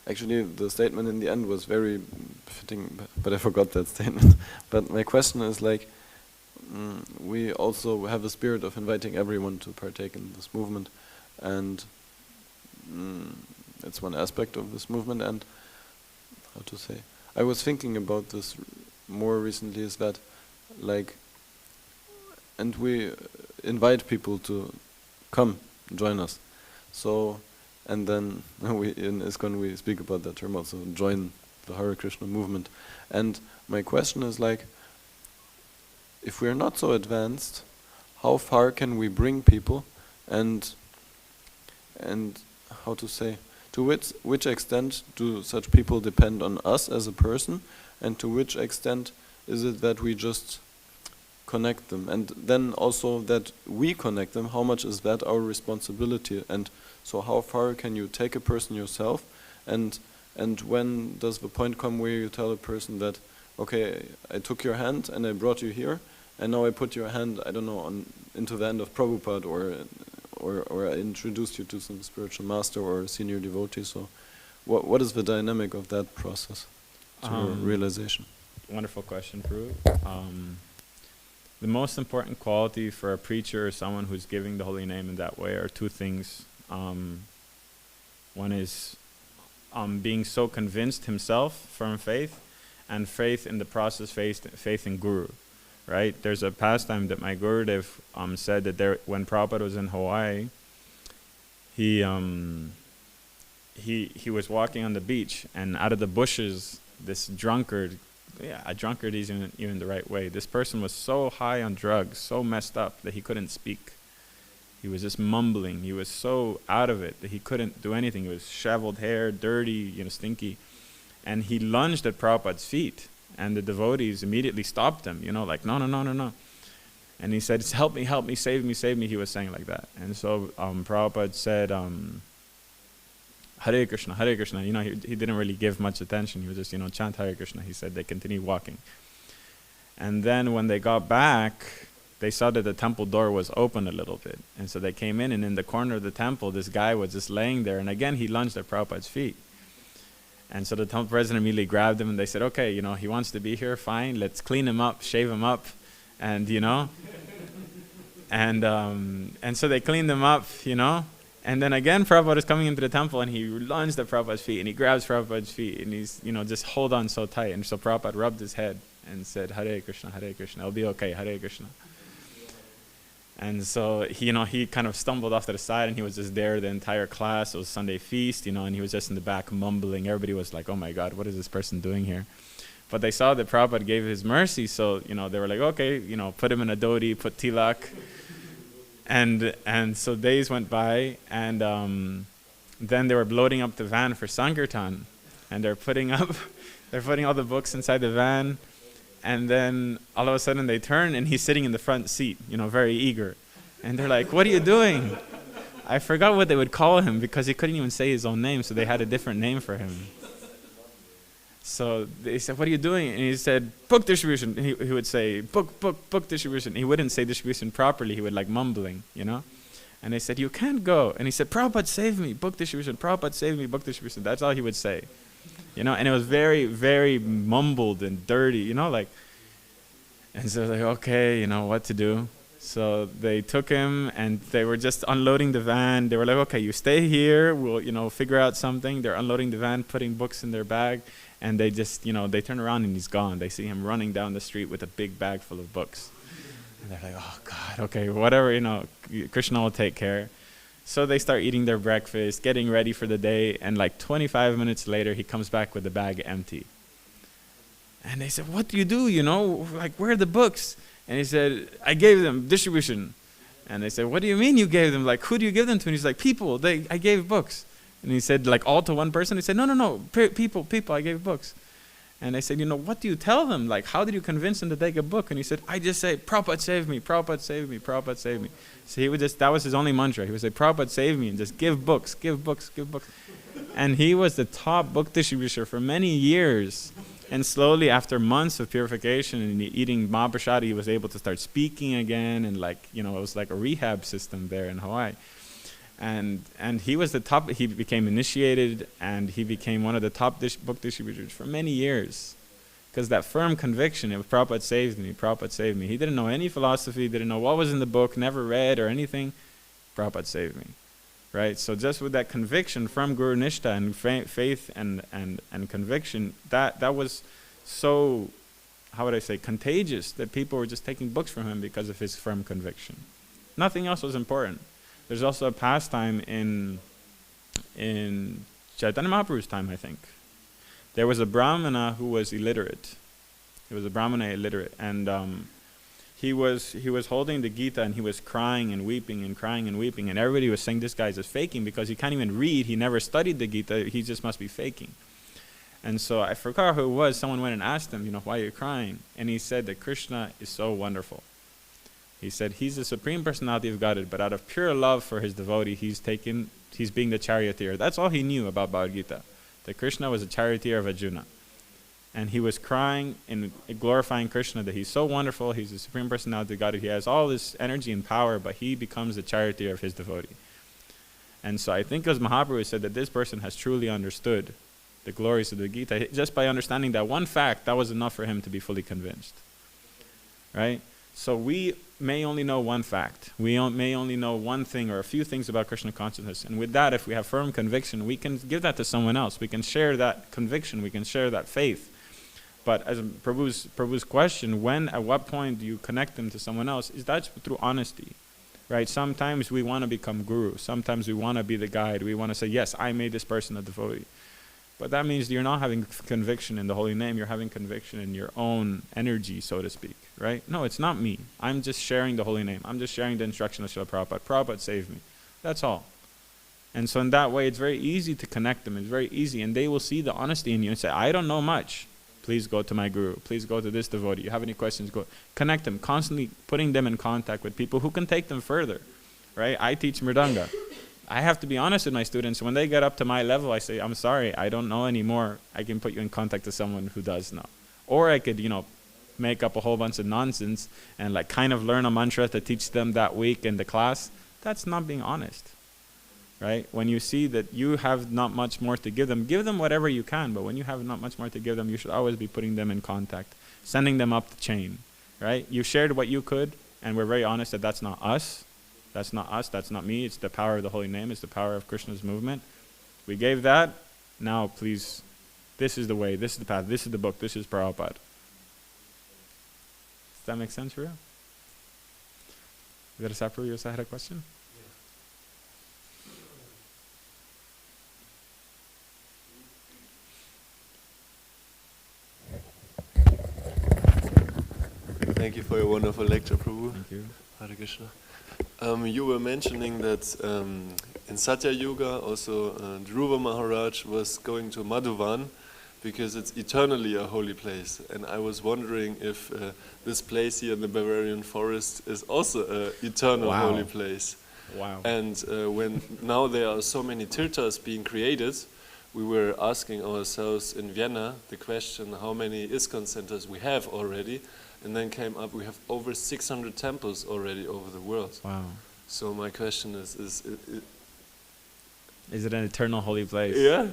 actually the statement in the end was very fitting, but I forgot that statement. But my question is like, we also have a spirit of inviting everyone to partake in this movement, and it's one aspect of this movement. And how to say, I was thinking about this more recently, is that like, and we invite people to come join us. So, and then we in ISKCON we speak about that term also, join the Hare Krishna movement. And my question is like, if we're not so advanced, how far can we bring people, and how to say, to which extent do such people depend on us as a person, and to which extent is it that we just connect them, and then also that we connect them, how much is that our responsibility? And so how far can you take a person yourself, and when does the point come where you tell a person that, okay, I took your hand and I brought you here, and now I put your hand, I don't know, into the hand of Prabhupada, or I introduced you to some spiritual master or a senior devotee. So what is the dynamic of that process to realization?
Wonderful question, Prabhu. The most important quality for a preacher or someone who's giving the holy name in that way are two things. One is being so convinced himself, firm faith, and faith in the process, faith in Guru. Right? There's a pastime that my Gurudev said that when Prabhupada was in Hawaii, he was walking on the beach, and out of the bushes, this drunkard, a drunkard isn't even the right way. This person was so high on drugs, so messed up that he couldn't speak. He was just mumbling. He was so out of it that he couldn't do anything. He was shoveled hair, dirty, stinky. And he lunged at Prabhupada's feet. And the devotees immediately stopped him, like, no. And he said, help me, save me. He was saying like that. And so Prabhupada said, Hare Krishna, Hare Krishna. He didn't really give much attention. He was just, chant Hare Krishna. He said they continued walking. And then when they got back, they saw that the temple door was open a little bit. And so they came in, and in the corner of the temple, this guy was just laying there. And again, he lunged at Prabhupada's feet. And so the temple president immediately grabbed him, and they said, okay, he wants to be here, fine, let's clean him up, shave him up, and and so they cleaned him up, and then again Prabhupada is coming into the temple, and he lunged at Prabhupada's feet, and he grabs Prabhupada's feet, and he's, just hold on so tight. And so Prabhupada rubbed his head and said, Hare Krishna, it'll be okay, Hare Krishna. And so he kind of stumbled off to the side, and he was just there the entire class. It was Sunday feast, and he was just in the back mumbling. Everybody was like, oh my God, what is this person doing here? But they saw that Prabhupada gave his mercy, so they were like, okay, put him in a dhoti, put tilak. And so days went by, and then they were loading up the van for Sankirtan, and they're putting all the books inside the van. And then all of a sudden they turn, and he's sitting in the front seat, very eager. And they're like, what are you doing? I forgot what they would call him, because he couldn't even say his own name, so they had a different name for him. So they said, what are you doing? And he said, book distribution. And he would say, book distribution. He wouldn't say distribution properly. He would like mumbling, And they said, you can't go. And he said, Prabhupada, save me, book distribution. Prabhupada, save me, book distribution. That's all he would say. And it was very, very mumbled and dirty, and so they're like, okay, what to do. So they took him, and they were just unloading the van. They were like, okay, you stay here, we'll, figure out something. They're unloading the van, putting books in their bag, and they just, they turn around and he's gone. They see him running down the street with a big bag full of books. And they're like, oh God, okay, whatever, Krishna will take care. So they start eating their breakfast, getting ready for the day, and like 25 minutes later, he comes back with the bag empty. And they said, what do you do, Like, where are the books? And he said, I gave them distribution. And they said, what do you mean you gave them? Like, who do you give them to? And he's like, people, I gave books. And he said, like, all to one person? He said, no, people, I gave books. And they said, what do you tell them? Like, how did you convince them to take a book? And he said, I just say, Prabhupada save me, Prabhupada save me, Prabhupada save me. So he would that was his only mantra. He would say, Prabhupada save me, and just give books. And he was the top book distributor for many years. And slowly, after months of purification and eating Mahaprasad, he was able to start speaking again. And it was like a rehab system there in Hawaii. And he was the top, he became initiated, and he became one of the top book distributors for many years. Because that firm conviction, if Prabhupada saved me, Prabhupada saved me. He didn't know any philosophy, didn't know what was in the book, never read or anything. Prabhupada saved me. Right? So just with that conviction from Guru Nishtha and faith and conviction, that was so, how would I say, contagious, that people were just taking books from him because of his firm conviction. Nothing else was important. There's also a pastime in Chaitanya Mahaprabhu's time, I think, There was a Brahmana who was illiterate. He was a Brahmana illiterate, and he was holding the Gita, and he was crying and weeping and crying and weeping, and everybody was saying this guy's just faking because he can't even read. He never studied the Gita. He just must be faking. And so I forgot who it was. Someone went and asked him, why are you crying? And he said that Krishna is so wonderful. He said he's the Supreme Personality of Godhead, but out of pure love for his devotee, he's being the charioteer. That's all he knew about Bhagavad Gita, that Krishna was a charioteer of Arjuna. And he was crying and glorifying Krishna, that he's so wonderful, he's the Supreme Personality of Godhead, he has all this energy and power, but he becomes the charioteer of his devotee. And so I think as Mahaprabhu said that this person has truly understood the glories of the Gita. Just by understanding that one fact, that was enough for him to be fully convinced. Right? So we may only know one fact. We may only know one thing or a few things about Krishna consciousness. And with that, if we have firm conviction, we can give that to someone else. We can share that conviction. We can share that faith. But as Prabhu's question, at what point do you connect them to someone else? Is that through honesty. Right? Sometimes we want to become guru. Sometimes we want to be the guide. We want to say, yes, I made this person a devotee. But that means you're not having conviction in the holy name. You're having conviction in your own energy, so to speak. Right? No, it's not me. I'm just sharing the holy name. I'm just sharing the instruction of Srila Prabhupada. Prabhupada saved me. That's all. And so in that way, it's very easy to connect them. It's very easy. And they will see the honesty in you and say, I don't know much. Please go to my guru. Please go to this devotee. You have any questions, go. Connect them. Constantly putting them in contact with people who can take them further. Right? I teach Mridanga. I have to be honest with my students. When they get up to my level, I say, I'm sorry, I don't know anymore. I can put you in contact with someone who does know. Or I could, make up a whole bunch of nonsense and kind of learn a mantra to teach them that week in the class. That's not being honest. Right? When you see that you have not much more to give them whatever you can. But when you have not much more to give them, you should always be putting them in contact, sending them up the chain. Right? You shared what you could, and we're very honest that that's not us. That's not us, that's not me, it's the power of the holy name, it's the power of Krishna's movement. We gave that, now please, this is the way, this is the path, this is the book, this is Prabhupada. Does that make sense for you? Virasapru, you also had a question?
Thank you for your wonderful lecture, Prabhu.
Thank you.
Hare Krishna. You were mentioning that in Satya Yuga also Dhruva Maharaj was going to Madhuvan because it's eternally a holy place. And I was wondering if this place here in the Bavarian forest is also an eternal holy place.
Wow.
And when now there are so many tirthas being created, we were asking ourselves in Vienna the question how many ISKCON centers we have already. And then came up, we have over 600 temples already over the world.
Wow.
So my question is
it an eternal holy place?
Yeah.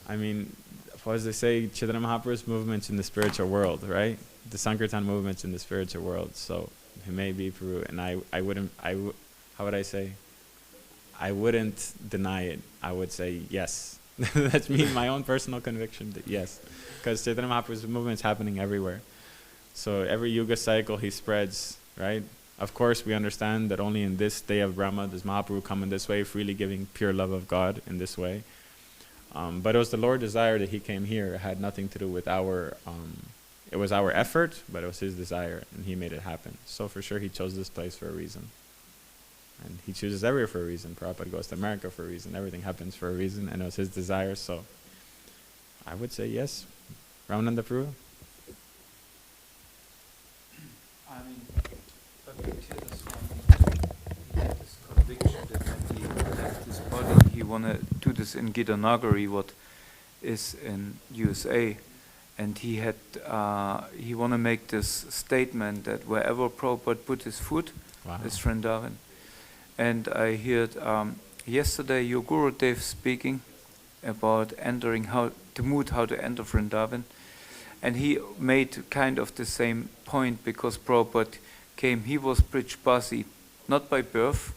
I mean, as they say, Chaitanya Mahaprabhu's movement's in the spiritual world, right? The Sankirtan movement's in the spiritual world. So it may be Peru, and I wouldn't deny it. I would say yes. That's me, my own personal conviction that yes. Because Chaitanya Mahaprabhu's movement's happening everywhere. So every yuga cycle he spreads, right? Of course, we understand that only in this day of Brahma does Mahaprabhu come in this way, freely giving pure love of God in this way. But it was the Lord's desire that he came here. It had nothing to do with it was our effort, but it was his desire, and he made it happen. So for sure, he chose this place for a reason. And he chooses everywhere for a reason. Prabhupada goes to America for a reason. Everything happens for a reason, and it was his desire. So I would say yes. Ramananda Prabhu?
I mean, Bhakti this one, he had this conviction that when he left his body, he want to do this in Gitanagari, what is in USA, and he want to make this statement that wherever Prabhupada put his foot, is Vrindavan. And I heard yesterday your Gurudev speaking about how to enter Vrindavan. And he made kind of the same point because Prabhupada came, he was Brijbasi, not by birth,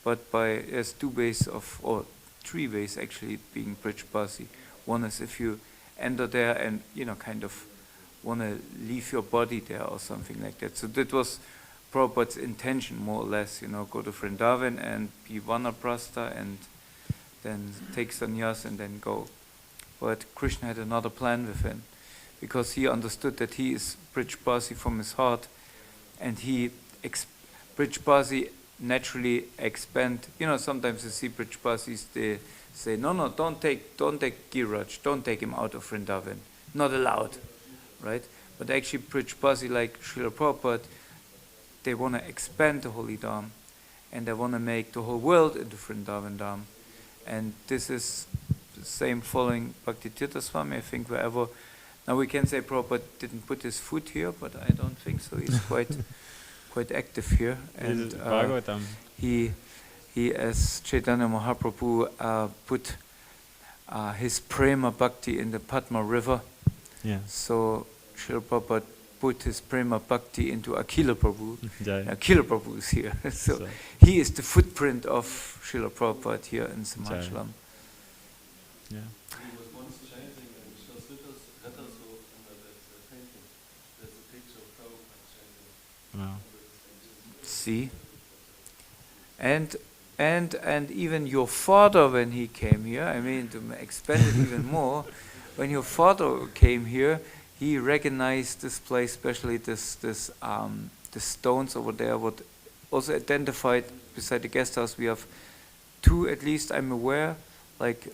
but by as 2 ways or 3 ways actually being Brijbasi. One is if you enter there and, kind of want to leave your body there or something like that. So that was Prabhupada's intention, more or less, go to Vrindavan and be Vanaprastha and then take sannyas and then go. but Krishna had another plan with him, because he understood that he is Brijbasi from his heart, and Brijbasi naturally expand. Sometimes you see Brijbasis, they say, no, don't take Giraj, don't take him out of Vrindavan, not allowed, right? But actually Brijbasi, like Srila Prabhupada, they want to expand the holy Dham, and they want to make the whole world into Vrindavan Dham. And this is the same following Bhakti-tirtha Swami, I think, wherever. Now we can say Prabhupada didn't put his foot here, but I don't think so. He's quite active here. And he, as Chaitanya Mahaprabhu, put his Prema Bhakti in the Padma River.
Yeah.
So Srila Prabhupada put his Prema Bhakti into Akila Prabhu.
Jai.
Akila Prabhu is here. So he is the footprint of Srila Prabhupada here in Simachalam.
Yeah.
He was once chanting and shows letters under that painting. There's a picture of Prabhupada chanting.
Wow.
See? And even your father, when he came here, I mean, to expand it even more, when your father came here, he recognized this place, especially the stones over there, what also identified beside the guest house. We have 2, at least I'm aware, like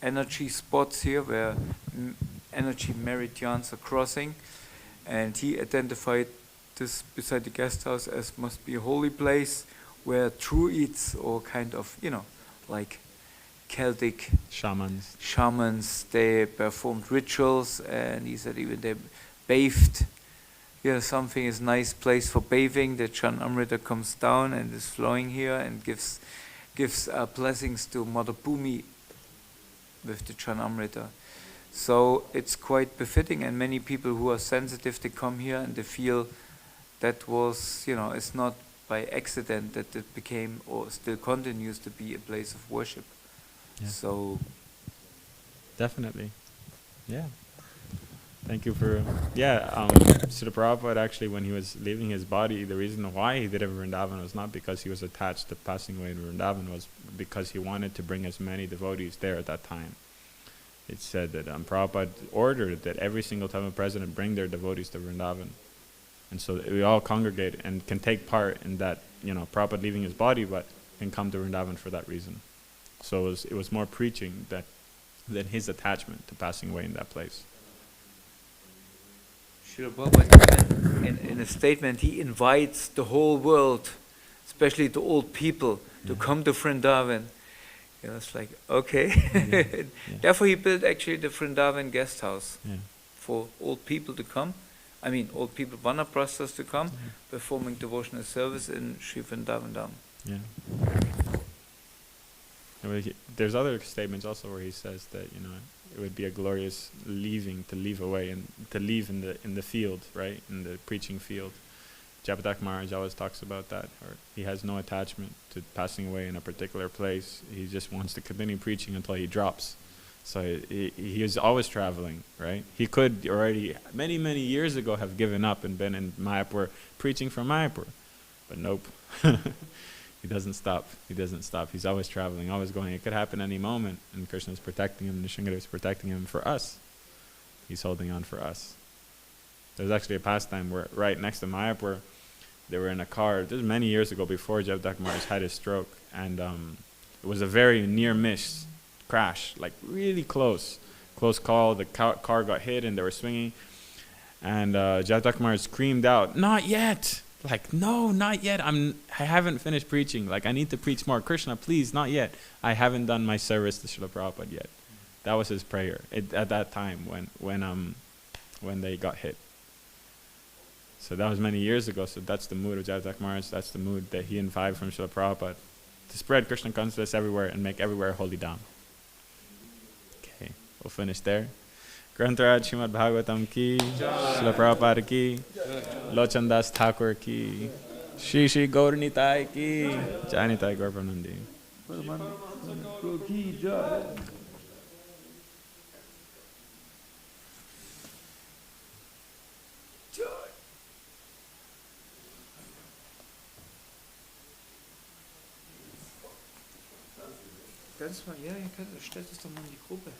energy spots here where energy meridians are crossing, and he identified this beside the guest house as must be a holy place where Druids, or kind of, like Celtic shamans, they performed rituals, and he said even they bathed. Something is nice place for bathing. The Chan Amrita comes down and is flowing here and gives blessings to Mother Bhumi with the Chan Amrita. So it's quite befitting, and many people who are sensitive, they come here and they feel that was, it's not by accident that it became or still continues to be a place of worship.
Yeah.
So
definitely. Yeah. Thank you for, Srila Prabhupada actually, when he was leaving his body, the reason why he did it in Vrindavan was not because he was attached to passing away in Vrindavan, was because he wanted to bring as many devotees there at that time. It said that Prabhupada ordered that every single Tamil president bring their devotees to Vrindavan. And so that we all congregate and can take part in that, Prabhupada leaving his body, but can come to Vrindavan for that reason. So it was more preaching than his attachment to passing away in that place.
Srila Prabhupada, in a statement, he invites the whole world, especially the old people, to come to Vrindavan. It's like, okay. Therefore he built actually the Vrindavan guest house for old people to come. I mean, old people, Vanaprasthas to come, performing devotional service in Sri Vrindavan Dham.
Yeah. There's other statements also where he says that, it would be a glorious to leave away and to leave in the field, right? In the preaching field. Japatak Maharaj always talks about that, or he has no attachment to passing away in a particular place. He just wants to continue preaching until he drops. So he is always traveling, right? He could already many, many years ago have given up and been in Mayapur preaching from Mayapur. But nope. He doesn't stop. He's always traveling, always going. It could happen any moment, and Krishna is protecting him, Nrsimhadeva is protecting him for us. He's holding on for us. There's actually a pastime where right next to Mayapur, they were in a car. This was many years ago before Jagdak Maharaj had his stroke, and it was a very near miss crash, like really close call. The car got hit and they were swinging, and Jagdak Maharaj screamed out, "Not yet!" Like, no, not yet. I haven't finished preaching. Like, I need to preach more. Krishna, please, not yet. I haven't done my service to Srila Prabhupada yet. That was his prayer at that time when they got hit. So that was many years ago. So that's the mood of Jagdak Maharaj. That's the mood that he imbibed from Srila Prabhupada, to spread Krishna consciousness everywhere and make everywhere holy dham. Okay, we'll finish there. Grantaraj Śrīmad-Bhāgavatam ki, Srila Prabhupada ki, Lochandas Thakur ki, Shri Shri Gaura Nitai ki, Jai Nitai Gaur Pranandi.
Ganz mal, ja, stellt es doch mal in die Gruppe.